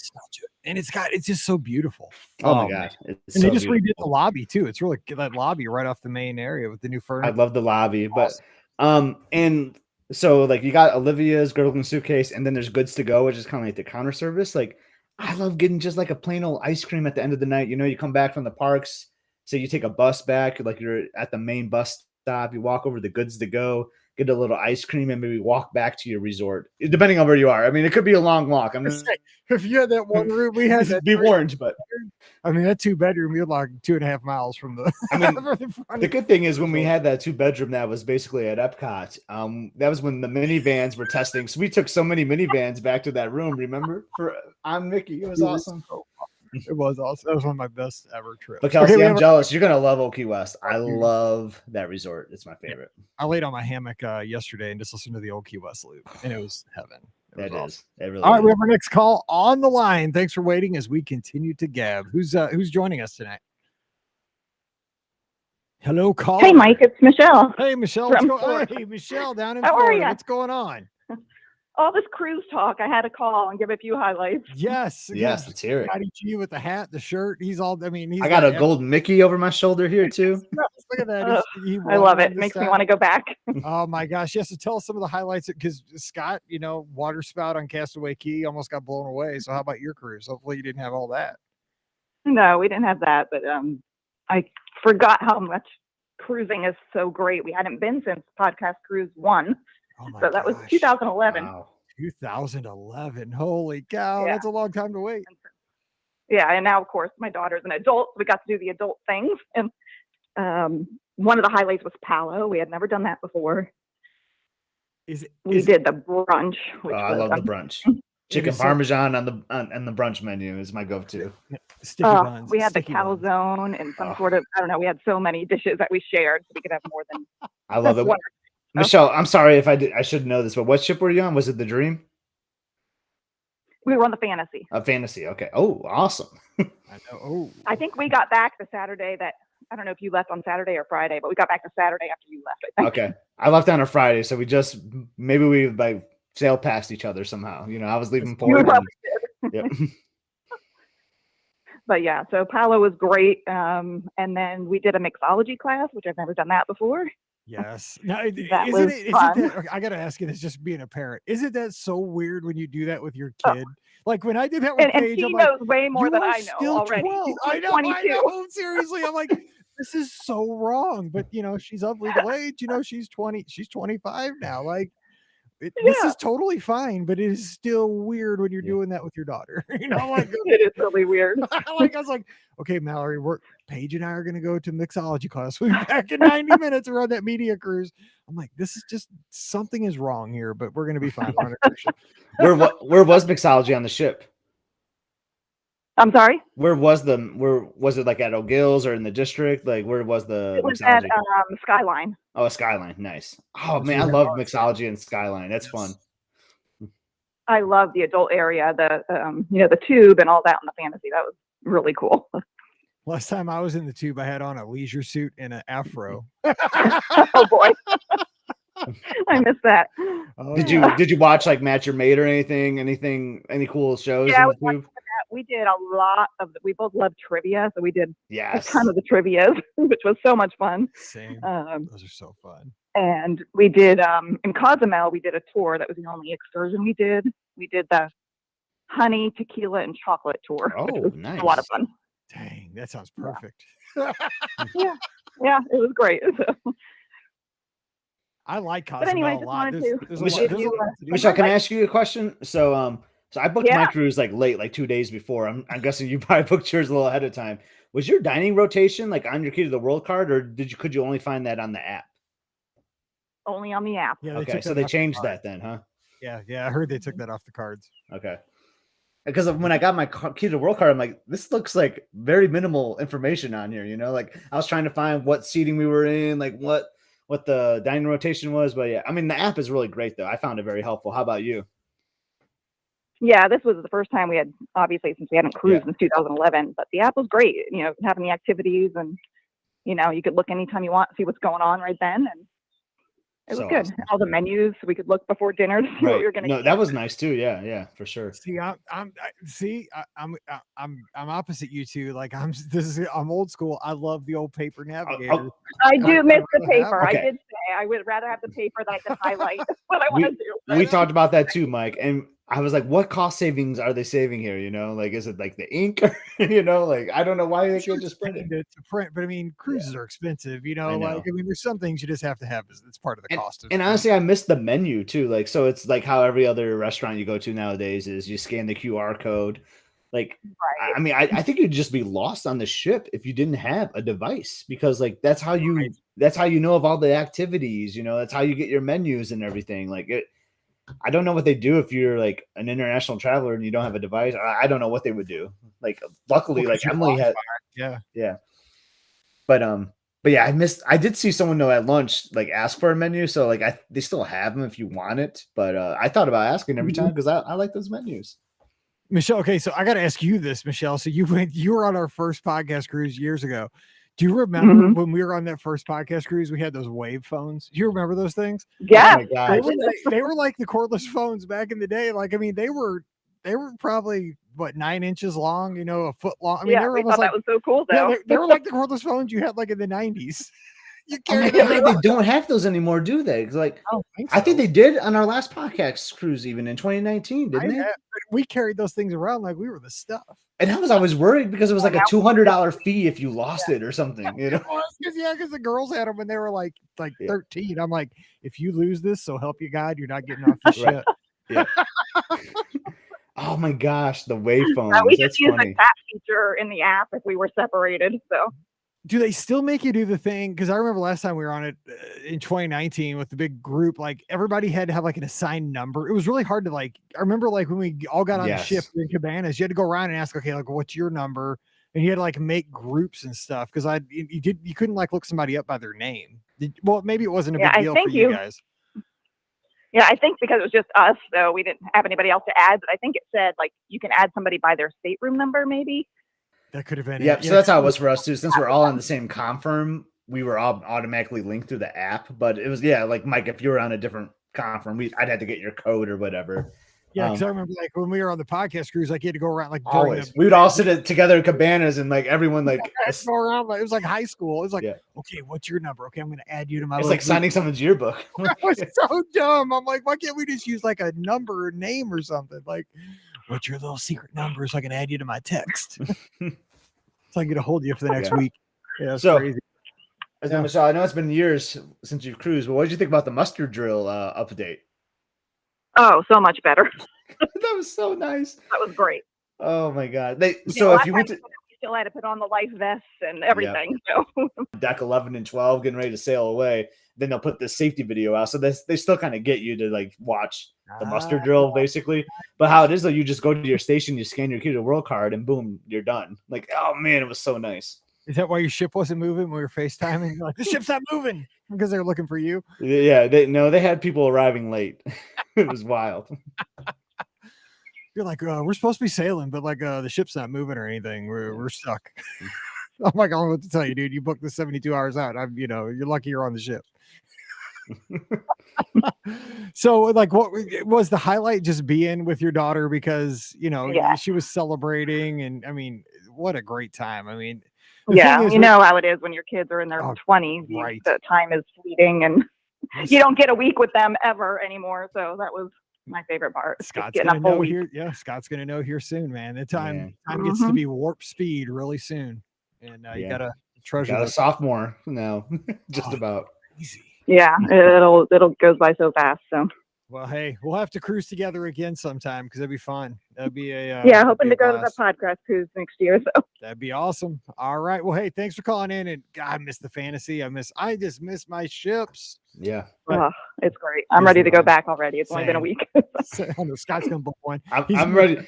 And it's just so beautiful. Oh my god! And they just redid the lobby too. It's really that lobby right off the main area with the new furniture. I love the lobby, but and so like you got Olivia's Gurgling Suitcase, and then there's Goods to Go, which is kind of like the counter service. Like I love getting just like a plain old ice cream at the end of the night. You know, you come back from the parks, so you take a bus back, like you're at the main bus stop. You walk over to Goods to Go, get a little ice cream, and maybe walk back to your resort, depending on where you are. I mean, it could be a long walk. I'm just if you had that one room, we had that be warned, but I mean that 2-bedroom, you're like 2.5 miles from the. I mean, the good thing is when we had that 2-bedroom that was basically at Epcot, that was when the minivans were testing. So we took so many minivans back to that room. Remember, on Mickey, it was awesome. It was awesome. That was one of my best ever trips. But Kelsey, I'm jealous. You're gonna love Old Key West. I love that resort. It's my favorite. I laid on my hammock yesterday and just listened to the Old Key West loop, and it was heaven. It is. It really All right, is. we have our next call on the line. Thanks for waiting as we continue to gab. Who's joining us tonight? Hello, caller. Hey, Mike, it's Michelle. Hey, Michelle. Hey, Michelle, down in How Florida. are ya? What's going on? All this cruise talk, I had to call and give a few highlights. Yes, let's hear it. Scotty G with the hat, the shirt. He's all. I mean, I got a golden Mickey over my shoulder here too. Look at that. I love it. Makes me want to go back. Oh my gosh. Yes. So tell us some of the highlights because Scott, water spout on Castaway Key almost got blown away. So how about your cruise? Hopefully you didn't have all that. No, we didn't have that, but I forgot how much cruising is so great. We hadn't been since Podcast Cruise 1. So that was 2011. Wow. 2011. Holy cow. That's a long time to wait. Yeah. And now, of course, my daughter's an adult. So we got to do the adult things. And one of the highlights was Palo. We had never done that before. We did the brunch. Which I love the brunch. Chicken parmesan on the brunch menu is my go-to. Sticky buns. We had the calzone and some sort of, I don't know, we had so many dishes that we shared so we could have more than. I love it. Michelle, I'm sorry if I should know this, but what ship were you on? Was it the Dream? We were on the Fantasy. A Fantasy. Okay. Oh, awesome. I know. Oh. I think we got back the Saturday that, I don't know if you left on Saturday or Friday, but we got back the Saturday after you left, I think. Okay. I left on a Friday, so maybe we like sailed past each other somehow. I was leaving port. Yep. But yeah, so Palo was great. And then we did a mixology class, which I've never done that before. Yes. Now, Isn't that, I got to ask you this, just being a parent. Isn't that so weird when you do that with your kid? Like when I did that with Paige, she I'm knows like, way more than I know already. I know. Seriously, I'm like, this is so wrong. But she's of legal age. She's 20. She's 25 now. Like, this is totally fine, but it is still weird when you're doing that with your daughter. Like, it is really weird. I was like, okay, Mallory, Paige and I are going to go to mixology class. We'll be back in 90 minutes. We're on that media cruise. I'm like, this is just something is wrong here, but we're going to be fine. Where was mixology on the ship? I'm sorry? Where was it like at O'Gill's or in the district? Like where was the It was mixology? at Skyline. Oh, Skyline. Nice. Oh man, I love mixology and Skyline. That's fun. I love the adult area, the tube and all that on the Fantasy. That was really cool. Last time I was in the tube, I had on a leisure suit and an afro. Oh boy. I missed that. Oh, did you watch like Match Your Mate or any cool shows in the tube? We did a lot we both loved trivia, so we did a Yes. ton of the trivia, which was so much fun. Same. Those are so fun. And we did in Cozumel, we did a tour. That was the only excursion we did. We did the honey, tequila, and chocolate tour. Oh, which was nice. A lot of fun. Dang, that sounds perfect. Yeah, it was great. I like Cozumel But anyway, a just lot. wanted There's to a lot to do. Michelle, can I ask you a question? So I booked my cruise like late, like 2 days before. I'm guessing you probably booked yours a little ahead of time. Was your dining rotation like on your Key to the World card, or could you only find that on the app? Only on the app. Yeah, okay, so they changed that then, huh? Yeah, I heard they took that off the cards. Okay. Because when I got my Key to the World card, I'm like, this looks like very minimal information on here. Like I was trying to find what seating we were in, like what the dining rotation was. But yeah, I mean, the app is really great though. I found it very helpful. How about you? Yeah, this was the first time we had, obviously, since we hadn't cruised since 2011. But the app was great. Having the activities and you know, you could look anytime you want, see what's going on right then. And it was So good. awesome. All the menus, we could look before dinner to see what we were going to No, eat. that was nice too. Yeah, for sure. See, I'm opposite you two. Like I'm old school. I love the old paper navigator. I do miss the rather have paper. it. I Okay. did say I would rather have the paper that I could highlight what I want to do. We talked about that too, Mike, and I was like, what cost savings are they saving here? You know, like, is it like the ink? You know, like, I don't know why they can't just print it. To print, but I mean, cruises are expensive. You know, I know. like, I mean, there's some things you just have to have. It's part of the cost. And honestly, I missed the menu too. Like, so it's like how every other restaurant you go to nowadays is you scan the QR code. Like, Right. I mean, I think you'd just be lost on the ship if you didn't have a device, because like that's how you know of all the activities. You know, that's how you get your menus and everything. Like it. I don't know what they do if you're like an international traveler and you don't have a device. I don't know what they would do. Like, luckily, like Emily had, yeah. But yeah, I did see someone though at lunch like ask for a menu, so like they still have them if you want it. But I thought about asking every time because I like those menus. Michelle, okay, so I got to ask you this, Michelle. So you were on our first podcast cruise years ago. Do you remember when we were on that first podcast cruise? We had those wave phones. Do you remember those things? Yeah. Oh my gosh. They were like the cordless phones back in the day. Like, I mean, they were probably what, 9 inches long, you know, a foot long. I mean, they were we almost thought like, that was so cool though. yeah, they were like the cordless phones you had like in the 90s. You Oh my carried God, they don't have those anymore, do they? 'Cause, like, I think they did on our last podcast cruise, even in 2019, didn't they? We carried those things around like we were the stuff. And I was worried because it was like a $200 fee if you lost it or something, you know? Because the girls had them when they were like 13. I'm like, if you lose this, so help you God, you're not getting off the ship. Yeah. Oh my gosh, the wave phones. We just That's used funny. the chat feature in the app if we were separated. So Do they still make you do the thing? Because I remember last time we were on it in 2019 with the big group, like everybody had to have like an assigned number. It was really hard to like, I remember like when we all got on the ship in Cabanas, you had to go around and ask, okay, like what's your number? And you had to like make groups and stuff. Cause you couldn't like look somebody up by their name. Well, maybe it wasn't a big deal for you guys. Yeah, I think because it was just us, so we didn't have anybody else to add, but I think it said like you can add somebody by their stateroom number maybe. That could have been. Yeah, so that's how it was for us too. Since we're all on the same confirm, we were all automatically linked through the app. But it was like Mike, if you were on a different confirm, I'd have to get your code or whatever. Yeah, because I remember like when we were on the podcast cruise, like you had to go around like always. We would all sit together in cabanas and like everyone like go around. Like, it was like high school. It was like, okay, what's your number? Okay, I'm going to add you to my. It's like signing someone's yearbook. That was so dumb. I'm like, why can't we just use like a number or name or something? Like, what's your little secret number so I can add you to my text? So I can get a hold of you for the next week. Yeah, that's crazy. Michelle, I know it's been years since you've cruised, but what did you think about the muster drill update? Oh, so much better. That was so nice. That was great. Oh my God. So if you went to, we still had to put on the life vests and everything. So deck 11 and 12 getting ready to sail away, then they'll put the safety video out. So they still kind of get you to like watch the muster drill basically. But how it is though, you just go to your station, you scan your key to the world card, and boom, you're done. Like, oh man, it was so nice. Is that why your ship wasn't moving when we were FaceTiming? You're like, the ship's not moving because they were looking for you. Yeah, they had people arriving late. It was wild. You're like, we're supposed to be sailing, but like the ship's not moving or anything. We're stuck. I'm like, I don't know what to tell you, dude. You booked the 72 hours out. You're lucky you're on the ship. So like, what was the highlight? Just being with your daughter because she was celebrating, and I mean, what a great time. I mean, you know how it is when your kids are in their 20s. Right. The time is fleeting, and you don't get a week with them ever anymore. So that was my favorite part. Scott's gonna know here. Yeah, Scott's gonna know here soon, man. The time gets to be warp speed really soon, and you gotta treasure. Got a sophomore now, just about. Easy. Yeah, it'll goes by so fast. So. Well, hey, we'll have to cruise together again sometime because that'd be fun. That'd be hoping to go to the podcast cruise next year. So that'd be awesome. All right. Well, hey, thanks for calling in. And God, I miss the fantasy. I just miss my ships. Yeah. It's great. I'm ready to go back already. It's only been a week. I know Scott's gonna book one. I'm ready.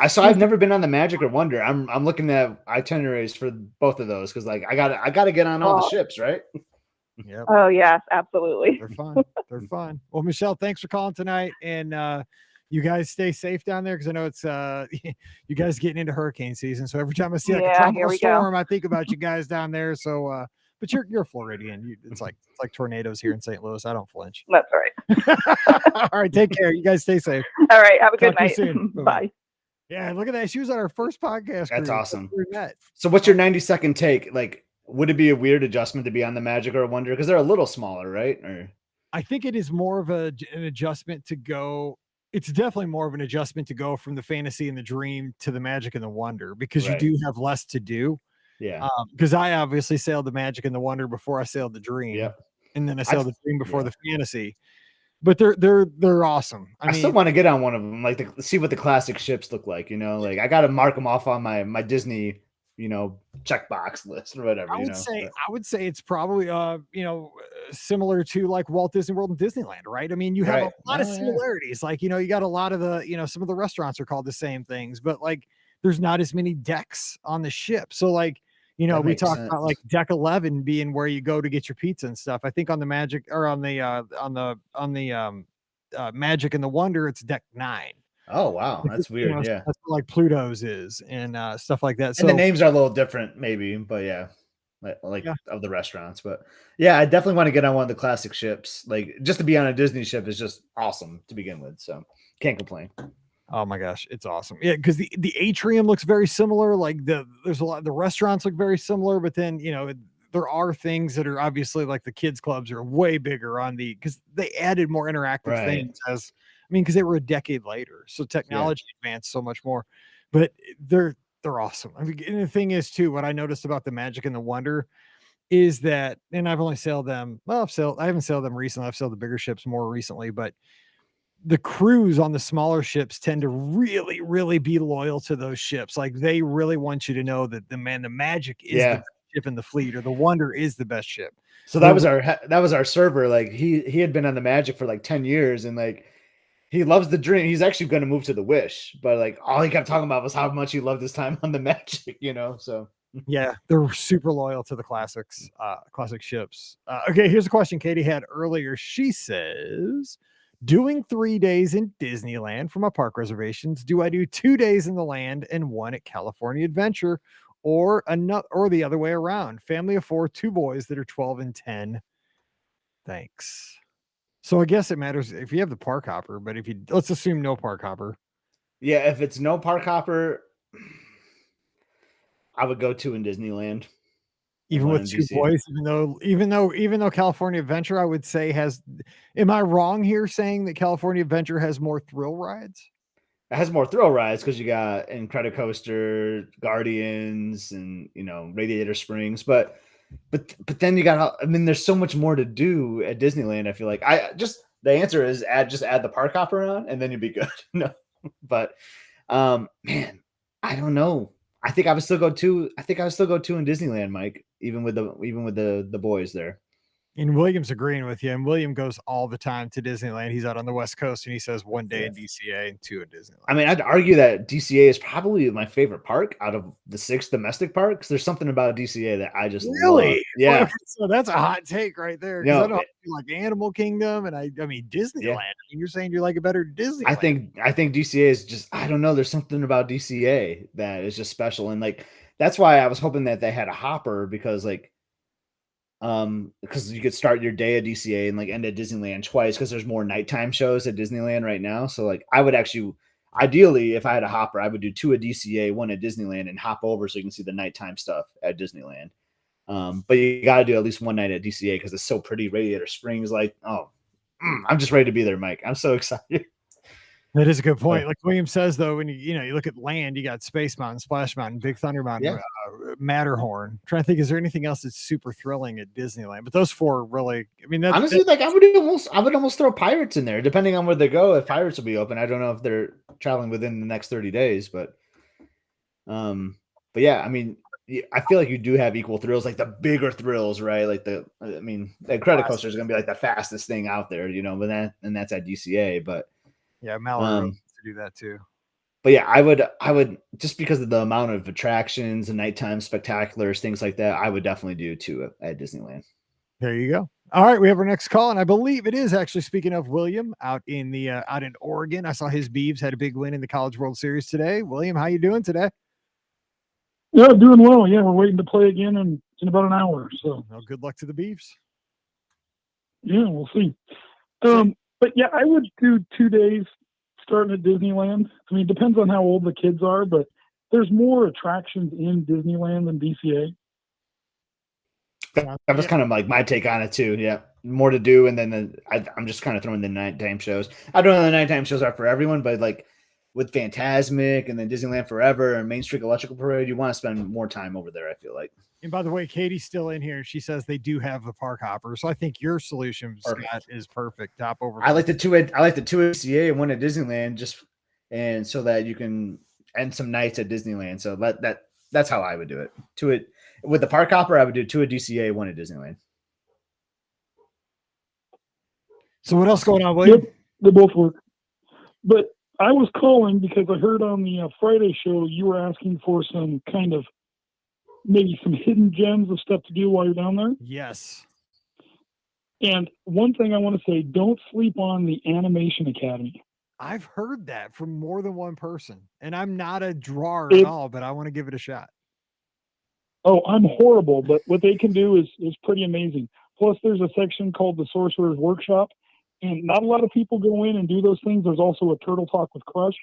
I've never been on the Magic or Wonder. I'm looking at itineraries for both of those because like I gotta get on all the ships, right? Yep. Oh yes, absolutely. They're fun. They're fun. Well, Michelle, thanks for calling tonight, and you guys stay safe down there because I know it's you guys getting into hurricane season. So every time I see like a tropical storm, I think about you guys down there. So But you're Floridian. It's like tornadoes here in St. Louis. I don't flinch. That's right. All right, take care. You guys stay safe. All right. Have a good Talk to you night. soon. Bye-bye. Bye. Yeah, look at that. She was on our first podcast. That's crew. awesome. Where's that? So what's your 90-second take? Like, would it be a weird adjustment to be on the Magic or a Wonder? Because they're a little smaller, right? Or I think it is more of an adjustment to go. It's definitely more of an adjustment to go from the Fantasy and the Dream to the Magic and the Wonder, because Right. you do have less to do. yeah. Because I obviously sailed the Magic and the Wonder before I sailed the Dream. Yep. And then I sailed the Dream before yeah. the Fantasy. But they're awesome. I still want to get on one of them, like see what the classic ships look like. Like I got to mark them off on my Disney, checkbox list or whatever. I would say it's probably similar to like Walt Disney World and Disneyland, right? I mean, you have a lot of similarities. Like, you got a lot of the, some of the restaurants are called the same things, but like there's not as many decks on the ship. So like, we talked about like deck 11 being where you go to get your pizza and stuff. I think on the Magic or on the Magic and the Wonder, it's deck 9. Oh wow, that's weird. Yeah, that's like Pluto's is and stuff like that. So and the names are a little different, maybe, but yeah, like of the restaurants. But yeah, I definitely want to get on one of the classic ships. Like just to be on a Disney ship is just awesome to begin with. So can't complain. Oh my gosh, it's awesome. Yeah, because the atrium looks very similar. Like there's a lot, the restaurants look very similar, but then there are things that are obviously like the kids clubs are way bigger on because they added more interactive things because they were a decade later. So technology advanced so much more. But they're awesome. I mean, and the thing is too, what I noticed about the Magic and the Wonder is that, and I've only sailed them. Well, I haven't sailed them recently. I've sailed the bigger ships more recently, but the crews on the smaller ships tend to really, really be loyal to those ships. Like they really want you to know that the Magic is the best ship in the fleet, or the Wonder is the best ship. So that was our server. Like he had been on the Magic for like 10 years, and like he loves the Dream. He's actually going to move to the Wish, but like all he kept talking about was how much he loved his time on the Magic. So yeah, they're super loyal to the classic ships. Okay, here's a question Katie had earlier. She says, doing 3 days in Disneyland for my park reservations, do I do 2 days in the land and 1 at California Adventure, or the other way around? Family of 4, 2 boys that are 12 and 10. Thanks. So I guess it matters if you have the park hopper, but let's assume no park hopper. Yeah, if it's no park hopper, I would go 2 in Disneyland. Even with 2 boys, even though California Adventure, I would say am I wrong here saying that California Adventure has more thrill rides? It has more thrill rides because you got Incredicoaster, Guardians, and Radiator Springs, but then you got, there's so much more to do at Disneyland. I feel like the answer is add the park hopper on and then you'd be good. No, but man, I don't know. I think I would still go 2. I think I would still go 2 in Disneyland, Mike, even with the boys there. And William's agreeing with you. And William goes all the time to Disneyland. He's out on the West Coast, and he says 1 day in DCA and 2 in Disneyland. I'd argue that DCA is probably my favorite park out of the 6 domestic parks. There's something about DCA that I just really love. Yeah. Well, so that's a hot take right there. Because I don't like Animal Kingdom, and I mean Disneyland. Yeah. You're saying you like it better Disneyland. I think DCA is just, I don't know. There's something about DCA that is just special, and like that's why I was hoping that they had a hopper, because you could start your day at DCA and like end at Disneyland twice, because there's more nighttime shows at Disneyland right now. So like I would actually, ideally, if I had a hopper, I would do 2 at DCA, 1 at Disneyland, and hop over so you can see the nighttime stuff at Disneyland. But you got to do at least 1 night at DCA because it's so pretty. Radiator Springs, I'm just ready to be there, Mike. I'm so excited. That is a good point. Like William says, though, when you look at land, you got Space Mountain, Splash Mountain, Big Thunder Mountain, Matterhorn. I'm trying to think, is there anything else that's super thrilling at Disneyland? But those 4 really, honestly, I would almost throw Pirates in there, depending on where they go. If Pirates will be open, I don't know if they're traveling within the next 30 days, but yeah, I feel like you do have equal thrills, like the bigger thrills, right? Like the Incredicoaster is going to be like the fastest thing out there, but that's at DCA, but. Yeah, Mallory to do that too. But yeah, I would just because of the amount of attractions and nighttime spectaculars, things like that, I would definitely do 2 at Disneyland. There you go. All right, we have our next call, and I believe it is actually, speaking of William, out in Oregon. I saw his Beavs had a big win in the College World Series today. William, how you doing today? Yeah, doing well. Yeah, we're waiting to play again in about an hour. So, Well, good luck to the Beavs. yeah, we'll see. But yeah, I would do 2 days starting at Disneyland. I mean, it depends on how old the kids are, but there's more attractions in Disneyland than DCA. That was kind of like my take on it too. Yeah, more to do, and then I'm just kind of throwing the nighttime shows. I don't know the nighttime shows are for everyone, but like with Fantasmic and then Disneyland Forever and Main Street Electrical Parade, you want to spend more time over there. I feel like. And by the way, Katie's still in here. She says they do have the park hopper, so I think your solution, Scott, is perfect. Top over. I like the two at DCA and one at Disneyland, just and so that you can end some nights at Disneyland. So that's how I would do it. Two at with the park hopper, I would do 2 at DCA, 1 at Disneyland. So what else going on, William? Yep, they both work. But I was calling because I heard on the Friday show you were asking for some kind of maybe some hidden gems of stuff to do while you're down there. Yes. And one thing I want to say, don't sleep on the Animation Academy. I've heard that from more than one person, and I'm not a drawer at all, but I want to give it a shot. Oh, I'm horrible, but what they can do is pretty amazing. Plus, there's a section called the Sorcerer's Workshop, and not a lot of people go in and do those things. There's also a Turtle Talk with Crush,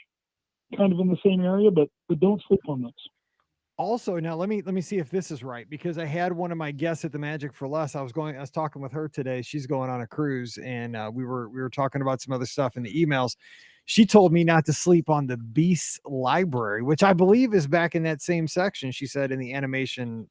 kind of in the same area, but don't sleep on those. Also, now let me see if this is right, because I had one of my guests at the Magic for Less. I was talking with her today. She's going on a cruise, and we were talking about some other stuff in the emails. She told me not to sleep on the Beast Library, which I believe is back in that same section. She said in the animation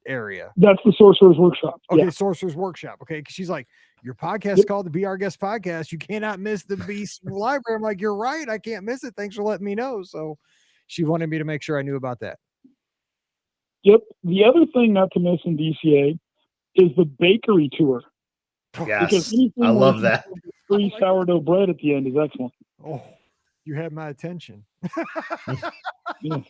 area. That's the Sorcerer's Workshop. Okay, yeah. Sorcerer's Workshop. Okay, 'cause she's like, your podcast is called the Be Our Guest Podcast. You cannot miss the Beast Library. I'm like, you're right. I can't miss it. Thanks for letting me know. So she wanted me to make sure I knew about that. Yep. The other thing not to miss in DCA is the bakery tour. Yes, I love that. Free sourdough bread at the end is excellent. Oh, you had my attention. Yeah.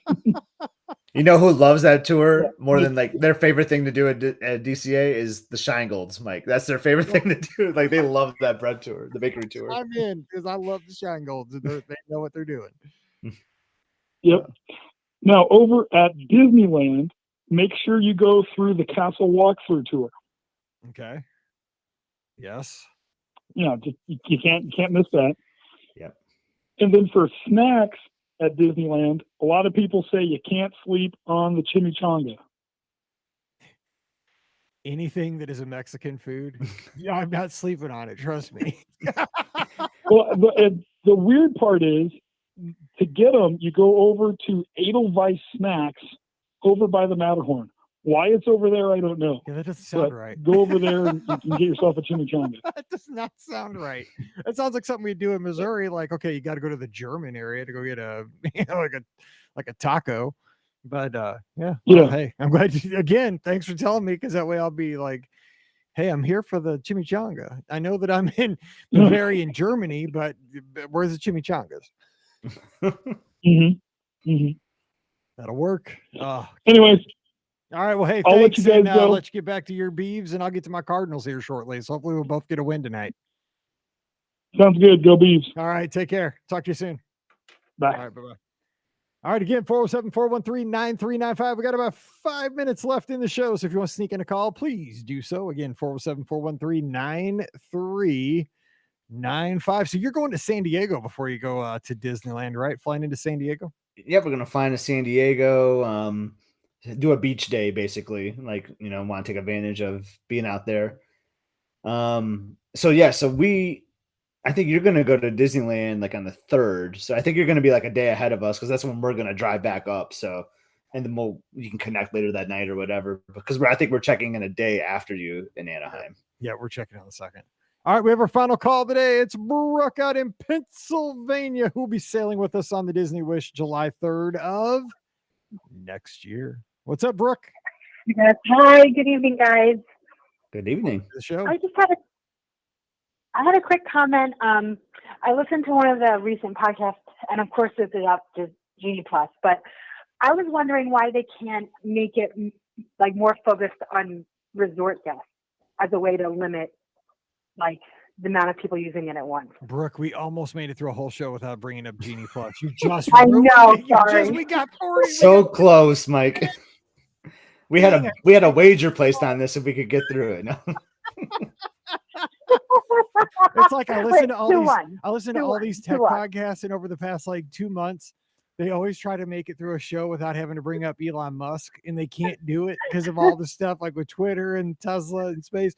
You know who loves that tour more than like their favorite thing to do at DCA is the Shine-Golds, Mike. That's their favorite thing to do. Like they love that bread tour, the bakery tour. I'm in because I love the Shine-Golds. They know what they're doing. Yep. Now over at Disneyland, make sure you go through the castle walkthrough tour. Okay. Yes. Yeah, you can't miss that. Yep. And then for snacks at Disneyland, a lot of people say you can't sleep on the chimichanga. Anything that is a Mexican food, yeah, I'm not sleeping on it. Trust me. Well, the weird part is to get them, you go over to Edelweiss Snacks over by the Matterhorn. Why it's over there, I don't know. Yeah, that doesn't sound right. Go over there and you can get yourself a chimichanga. That does not sound right. That sounds like something we do in Missouri. Like, okay, you got to go to the German area to go get a, like a taco. But yeah. Well, hey, I'm glad again. Thanks for telling me, because that way I'll be like, hey, I'm here for the chimichanga. I know that I'm in Bavaria in Germany, but where's the chimichangas? That'll work. Anyways. All right. Well, hey, I'll thanks. let you guys go. Let you get back to your Beavs, and I'll get to my Cardinals here shortly. So hopefully we'll both get a win tonight. Sounds good. Go Beavs. All right. Take care. Talk to you soon. Bye. All right. Bye-bye. All right. Again, 407-413-9395. We got about 5 minutes left in the show. So if you want to sneak in a call, please do so. Again, 407-413-9395. So you're going to San Diego before you go to Disneyland, right? Flying into San Diego? Yep. We're going to fly into San Diego. Do a beach day, basically, like, want to take advantage of being out there. So I think you're going to go to Disneyland like on the 3rd. So I think you're going to be like a day ahead of us, because that's when we're going to drive back up. So, and then you can connect later that night or whatever, because I think we're checking in a day after you in Anaheim. Yeah, we're checking on the 2nd. All right, we have our final call today. It's Brooke out in Pennsylvania, who will be sailing with us on the Disney Wish July 3rd of next year. What's up, Brooke? Yes. Hi, good evening, guys. Good evening. The show. I had a quick comment. I listened to one of the recent podcasts, and of course this is up to Genie Plus, but I was wondering why they can't make it like more focused on resort guests as a way to limit like the amount of people using it at once. Brooke, we almost made it through a whole show without bringing up Genie Plus. You just I ruined know, it. sorry. We got 40. So close, Mike. We Dang had a wager placed on this if we could get through it. No? It's like I listen to all these. 2-1. I listen to all these tech 2-1. podcasts, and over the past like 2 months, they always try to make it through a show without having to bring up Elon Musk, and they can't do it because of all the stuff like with Twitter and Tesla and space.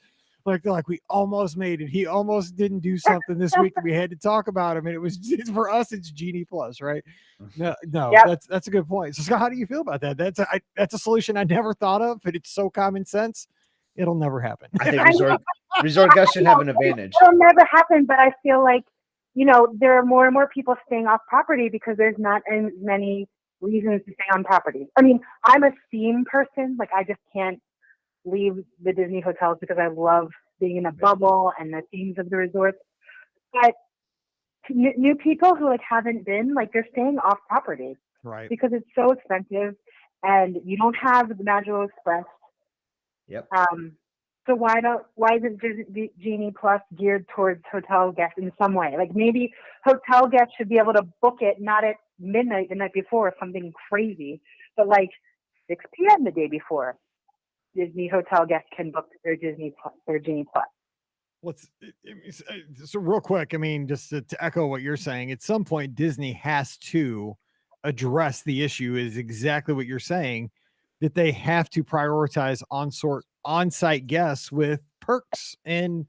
Like they're like, we almost made it. He almost didn't do something this week. We had to talk about him, and it's for us. It's Genie Plus, right? No, Yep. that's a good point. So Scott, how do you feel about that? That's a solution I never thought of, but it's so common sense. It'll never happen. I think resort guests should have an advantage. It'll never happen, but I feel like, there are more and more people staying off property because there's not as many reasons to stay on property. I mean, I'm a theme person. Like, I just can't leave the Disney hotels because I love being in a bubble and the themes of the resorts. But new people who haven't been, they're staying off property, Right. because it's so expensive and you don't have the Magical Express. Yep. So why isn't Genie Plus geared towards hotel guests in some way? Like, maybe hotel guests should be able to book it not at midnight the night before or something crazy, but 6 p.m. the day before. Disney hotel guests can book their Genie Plus. So real quick, I mean, just to echo what you're saying, at some point Disney has to address the issue, is exactly what you're saying, that they have to prioritize on-site guests with perks. And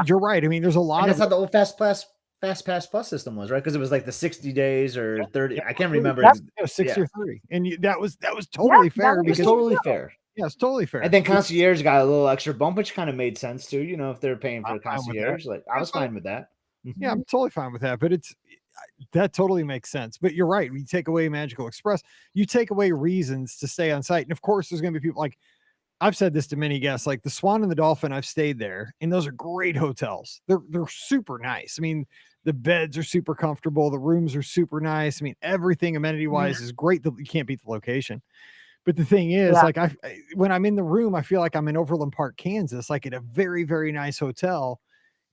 you're right. I mean, there's a lot And of that's how the old Fast Pass Plus system was, right? Because it was like the 60 days or 30. I can't remember. Yep. 60 or 30, and that was totally fair. that It was because totally fair. yeah, it's totally fair. And then concierge got a little extra bump, which kind of made sense too. If they're paying for I'm fine with concierge, I was fine with that. Yeah, I'm totally fine with that. But that totally makes sense. But you're right. You take away Magical Express, you take away reasons to stay on site. And of course, there's going to be people I've said this to many guests, like the Swan and the Dolphin. I've stayed there, and those are great hotels. They're super nice. I mean, the beds are super comfortable. The rooms are super nice. I mean, everything amenity wise is great. You can't beat the location. But the thing is, when I'm in the room, I feel like I'm in Overland Park, Kansas, at a very, very nice hotel,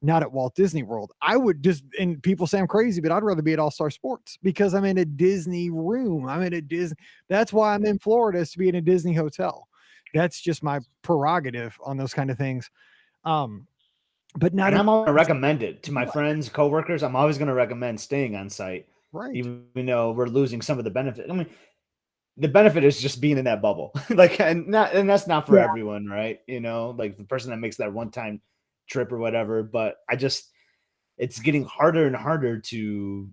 not at Walt Disney World. I would and people say I'm crazy, but I'd rather be at All-Star Sports because I'm in a Disney room. I'm in a Disney. That's why I'm in Florida, is to be in a Disney hotel. That's just my prerogative on those kind of things. But not. And I'm going to recommend it to my friends, coworkers. I'm always going to recommend staying on site, right? Even though we're losing some of the benefit. I mean, the benefit is just being in that bubble, and that's not for everyone, right? The person that makes that one-time trip or whatever. But it's getting harder and harder to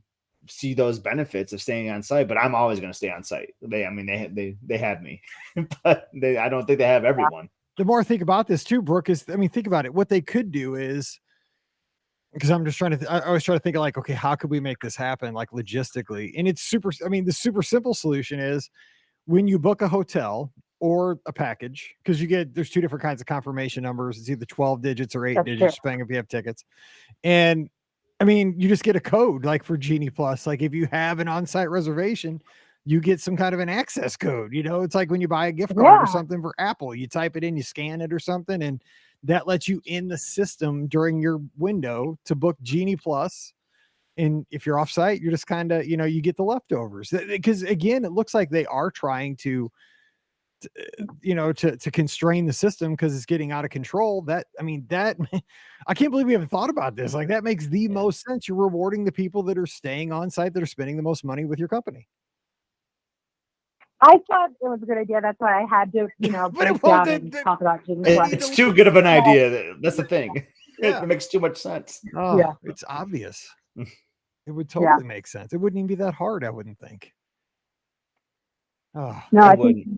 see those benefits of staying on site. But I'm always going to stay on site. They have me, but I don't think they have everyone. The more I think about this too, Brooke, think about it. What they could do is, because I'm just trying to, I always try to think okay, how could we make this happen, logistically? And it's the super simple solution is, when you book a hotel or a package, because there's 2 different kinds of confirmation numbers. It's either 12 digits or 8 digits, depending if you have tickets. And I mean, you just get a code for Genie Plus. If you have an on-site reservation, you get some kind of an access code. It's like when you buy a gift card or something for Apple, you type it in, you scan it or something, and that lets you in the system during your window to book Genie Plus. And if you're off site, you're just kind of, you get the leftovers, because again, it looks like they are trying to constrain the system because it's getting out of control. I can't believe we haven't thought about this. That makes the most sense. You're rewarding the people that are staying on site, that are spending the most money with your company. I thought it was a good idea. That's why I had to, break down and talk about Genie Plus. It's too good of an idea. That's the thing. It makes too much sense. Oh, it's obvious. It would totally make sense. It wouldn't even be that hard, I wouldn't think. Oh, no, I think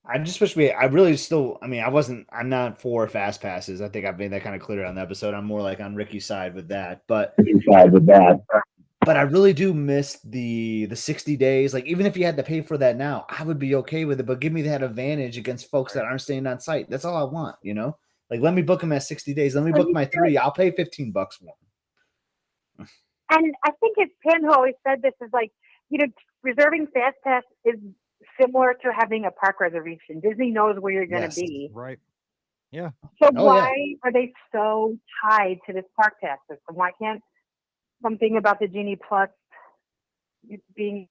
I just wish I'm not for fast passes. I think I've made that kind of clear on the episode. I'm more on Ricky's side with that. But I really do miss the 60 days. Even if you had to pay for that now, I would be okay with it. But give me that advantage against folks that aren't staying on site. That's all I want, let me book them at 60 days. Let me book my 3. I'll pay $15 for them. And I think it's Pam who always said this, is reserving fast pass is similar to having a park reservation. Disney knows where you're going to be. Right. Yeah. So Oh, why are they so tied to this park pass system? Why can't something about the Genie Plus being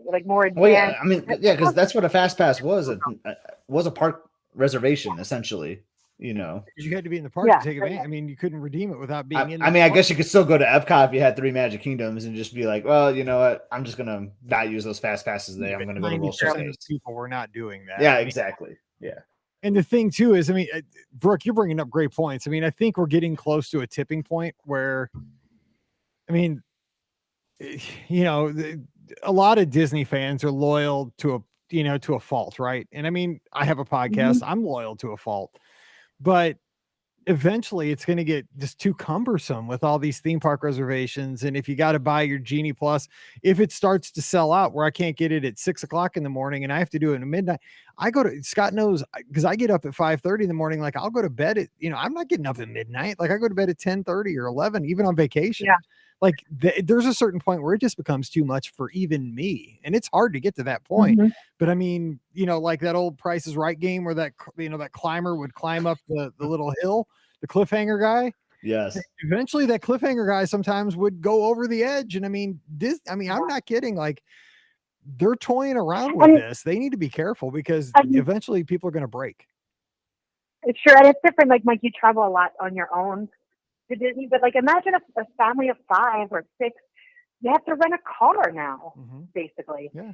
like more Well, yeah, advanced? I mean, yeah, because that's what a fast pass was. It was a park reservation, essentially. You know, Because you had to be in the park Yeah. to take advantage. I mean, you couldn't redeem it without being in the I mean, I park. guess you could still go to Epcot if you had 3 Magic Kingdoms and just be like, well, you know what? I'm just gonna not use those fast passes there. I'm gonna go to World 90% of Showcase. people were not doing that. Yeah, I mean, exactly. Yeah. and the thing too is, I mean, Brooke, you're bringing up great points. I mean, I think we're getting close to a tipping point where, I mean, you know, a lot of Disney fans are loyal to to a fault, right? And I mean, I have a podcast, I'm loyal to a fault, but eventually it's going to get just too cumbersome with all these theme park reservations. And if you got to buy your Genie Plus, if it starts to sell out where I can't get it at 6 o'clock in the morning and I have to do it at midnight, I go to Scott knows because I get up at 5:30 in the morning. Like I'll go to bed at, I'm not getting up at midnight. Like I go to bed at 10:30 or 11, even on vacation. Yeah. Like there's a certain point where it just becomes too much for even me. And it's hard to get to that point. But I mean, like that old Price is Right game where that climber would climb up the little hill, the cliffhanger guy. Yes. Eventually that cliffhanger guy sometimes would go over the edge. And I mean, I'm not kidding. Like they're toying around with this. They need to be careful because eventually people are going to break. It's sure. And it's different. Like Mike, you travel a lot on your own to Disney, but like imagine a family of 5 or 6, you have to rent a car now, basically. Yeah.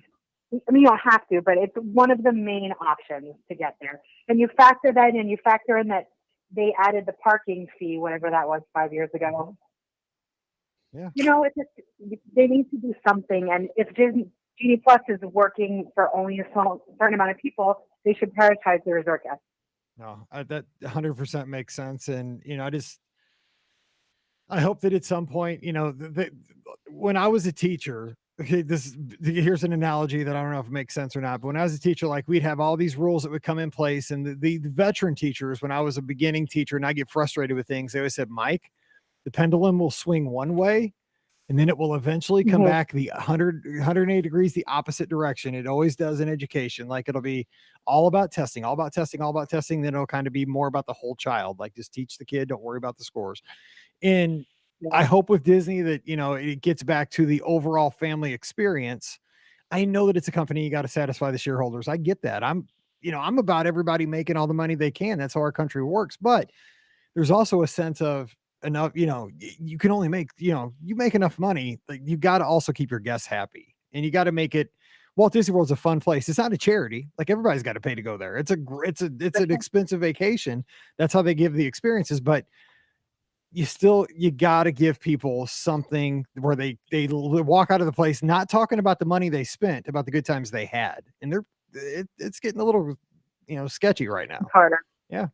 I mean, you don't have to, but it's one of the main options to get there. And you factor that in. You factor in that they added the parking fee, whatever that was 5 years ago. Yeah. It's just, they need to do something. And if Genie Plus is working for only a certain amount of people, they should prioritize the resort guests. No, that 100% makes sense. And, I hope that at some point, when I was a teacher, okay, here's an analogy that I don't know if it makes sense or not, but when I was a teacher, like we'd have all these rules that would come in place, and the veteran teachers, when I was a beginning teacher and I get frustrated with things, they always said, Mike, the pendulum will swing one way and then it will eventually come back the 180 degrees, the opposite direction. It always does in education. Like it'll be all about testing, all about testing, all about testing. Then it'll kind of be more about the whole child. Like just teach the kid, don't worry about the scores. And I hope with Disney that, it gets back to the overall family experience. I know that it's a company, you got to satisfy the shareholders. I get that. I'm about everybody making all the money they can. That's how our country works. But there's also a sense of enough, you can only make, you make enough money. Like you got to also keep your guests happy, and you got to make it. Walt Disney World's a fun place. It's not a charity. Like everybody's got to pay to go there. It's an expensive vacation. That's how they give the experiences, but you got to give people something where they walk out of the place not talking about the money they spent, about the good times they had. And it's getting a little sketchy right now. Harder. Yeah.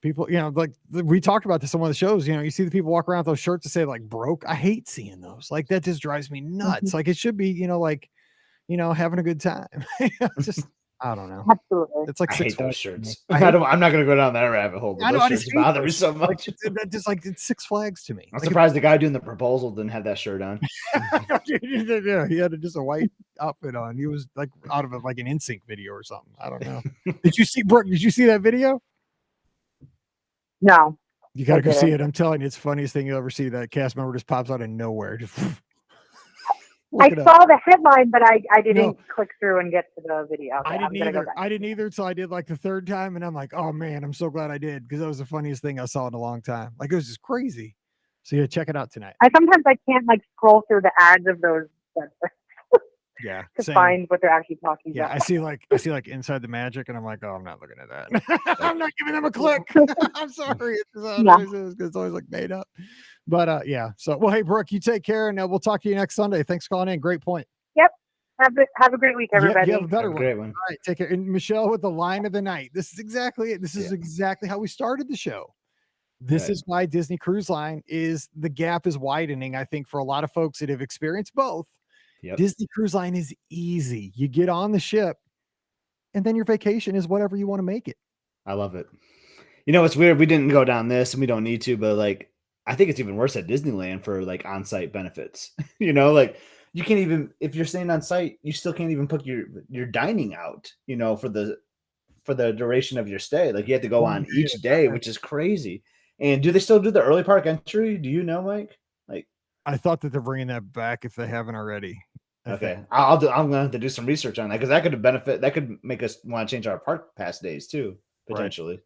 People, like we talked about this on one of the shows, you see the people walk around with those shirts that say like broke. I hate seeing those. Like that just drives me nuts. Like it should be, having a good time. It's just, I don't know. Absolutely. It's like I hate those shirts. I'm not going to go down that rabbit hole. But those shirts bother me so much. It's Six Flags to me. I'm surprised the guy doing the proposal didn't have that shirt on. Yeah, he had just a white outfit on. He was like out of like an NSYNC video or something. I don't know. Did you see Brooke? Did you see that video? No. You got to go see it. I'm telling you, it's the funniest thing you'll ever see. That cast member just pops out of nowhere. Just I saw the headline, but I didn't click through and get to the video. I didn't either. I didn't either until I did like the third time, and I'm like, oh man, I'm so glad I did, because that was the funniest thing I saw in a long time. Like it was just crazy. So yeah, check it out tonight. I can't like scroll through the ads of those Yeah, to find what they're actually talking about. I see like Inside the Magic, and I'm like, oh, I'm not looking at that. I'm not giving them a click. I'm sorry. It's always like made up. But yeah. So well, hey Brooke, you take care, and we'll talk to you next Sunday. Thanks for calling in. Great point. Yep. Have a great week, everybody. You have a better one. Great one. All right, take care. And Michelle with the line of the night. This is exactly it. This is exactly how we started the show. This is why Disney Cruise Line the gap is widening, I think, for a lot of folks that have experienced both. Yep. Disney Cruise Line is easy. You get on the ship, and then your vacation is whatever you want to make it. I love it. It's weird. We didn't go down this, and we don't need to, but like, I think it's even worse at Disneyland for like on-site benefits. Like you can't even, if you're staying on site, you still can't even put your dining out, for the for the duration of your stay. Like you have to go on each Yeah. day, which is crazy. And do they still do the early park entry? Do you know, Mike? Like, I thought that they're bringing that back if they haven't already. okay, I'm gonna have to do some research on that because that could benefit. That could make us want to change our park pass days too, potentially.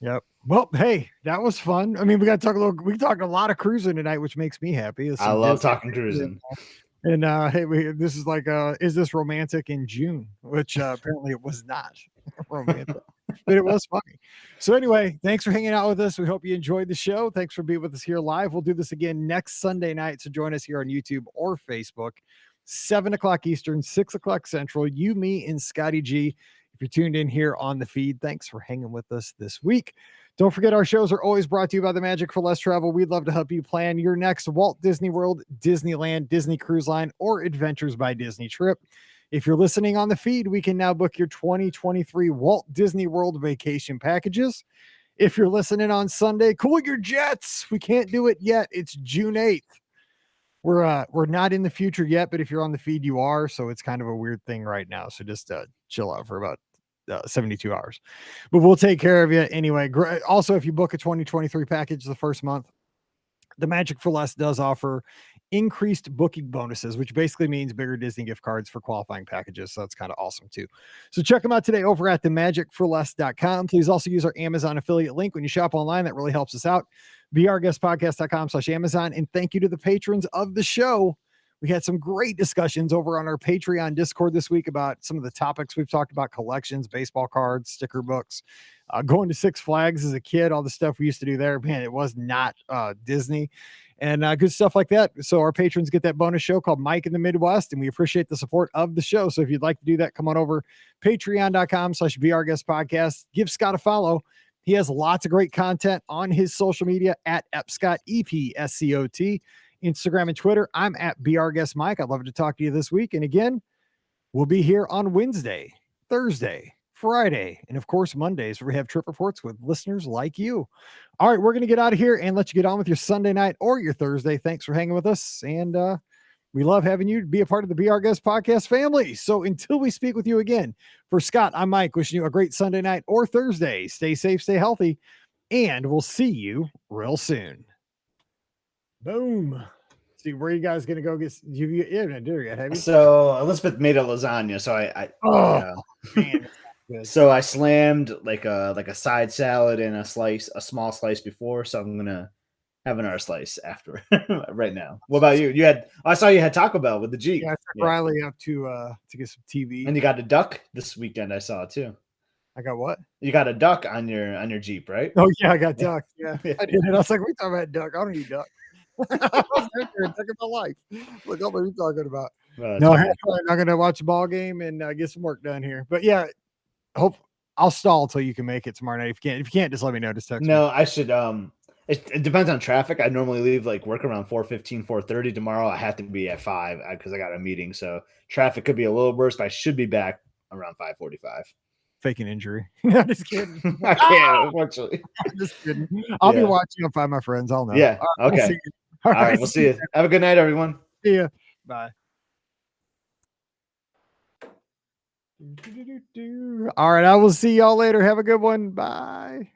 Yep. Well, hey, that was fun. I mean, we talked a lot of cruising tonight, which makes me happy. There's I some love Disney talking cruising. And hey, this is like is this romantic in June? Which apparently it was not romantic, but it was funny. So anyway, thanks for hanging out with us. We hope you enjoyed the show. Thanks for being with us here live. We'll do this again next Sunday night. So join us here on YouTube or Facebook, 7:00 Eastern, 6:00 Central. You, me, and Scotty G. If you're tuned in here on the feed, thanks for hanging with us this week. Don't forget, our shows are always brought to you by the Magic for Less Travel. We'd love to help you plan your next Walt Disney World, Disneyland, Disney Cruise Line, or Adventures by Disney trip. If you're listening on the feed, we can now book your 2023 Walt Disney World vacation packages. If you're listening on Sunday, cool your jets. We can't do it yet. It's June 8th. We're not in the future yet, but if you're on the feed, you are. So it's kind of a weird thing right now. So just chill out for about 72 hours, but we'll take care of you anyway. Also, if you book a 2023 package the first month, the Magic for Less does offer increased booking bonuses, which basically means bigger Disney gift cards for qualifying packages. So that's kind of awesome too. So check them out today over at themagicforless.com. Please also use our Amazon affiliate link when you shop online. That really helps us out. BeOurGuestPodcast.com/Amazon. And thank you to the patrons of the show. We had some great discussions over on our Patreon Discord this week about some of the topics we've talked about: collections, baseball cards, sticker books, going to Six Flags as a kid, all the stuff we used to do there. Man, it was not Disney, and good stuff like that. So our patrons get that bonus show called Mike in the Midwest, and we appreciate the support of the show. So if you'd like to do that, come on over, patreon.com/BeOurGuestPodcast. Give Scott a follow. He has lots of great content on his social media at Epscott, EPSCOT. Instagram and Twitter. I'm at BRGuestMike. I'd love to talk to you this week. And again, we'll be here on Wednesday, Thursday, Friday, and of course, Mondays, where we have trip reports with listeners like you. All right, we're going to get out of here and let you get on with your Sunday night or your Thursday. Thanks for hanging with us. And we love having you be a part of the Be Our Guest podcast family. So until we speak with you again, for Scott, I'm Mike, wishing you a great Sunday night or Thursday. Stay safe, stay healthy, and we'll see you real soon. Boom. See, where are you guys gonna go get you haven't do it yet, have you? So Elizabeth made a lasagna, so Man, so I slammed like a side salad and a small slice before, so I'm gonna have another slice after right now. What about you? I saw you had Taco Bell with the Jeep. Yeah, I took Riley up to get some TV. And you got a duck this weekend, I saw too. I got what? You got a duck on your Jeep, right? Oh yeah, I got duck. Yeah. I did. I was like, we talking about duck. I don't eat duck. I was there duck in my life. Like, what are you talking about? No, I'm gonna watch a ball game and get some work done here. But yeah, hope I'll stall till you can make it tomorrow night. If you can't, just let me know. Just text me. I should it depends on traffic. I normally leave like work around 4:15, 4:30. Tomorrow I have to be at 5 because I got a meeting. So traffic could be a little worse, but I should be back around 5:45. Faking injury. I'm just kidding. I can't, unfortunately. I'm just kidding. I'll be watching. I'll find my friends. I'll know. Yeah. Right, okay. All right. We'll see you. Have a good night, everyone. See ya. Bye. All right. I will see y'all later. Have a good one. Bye.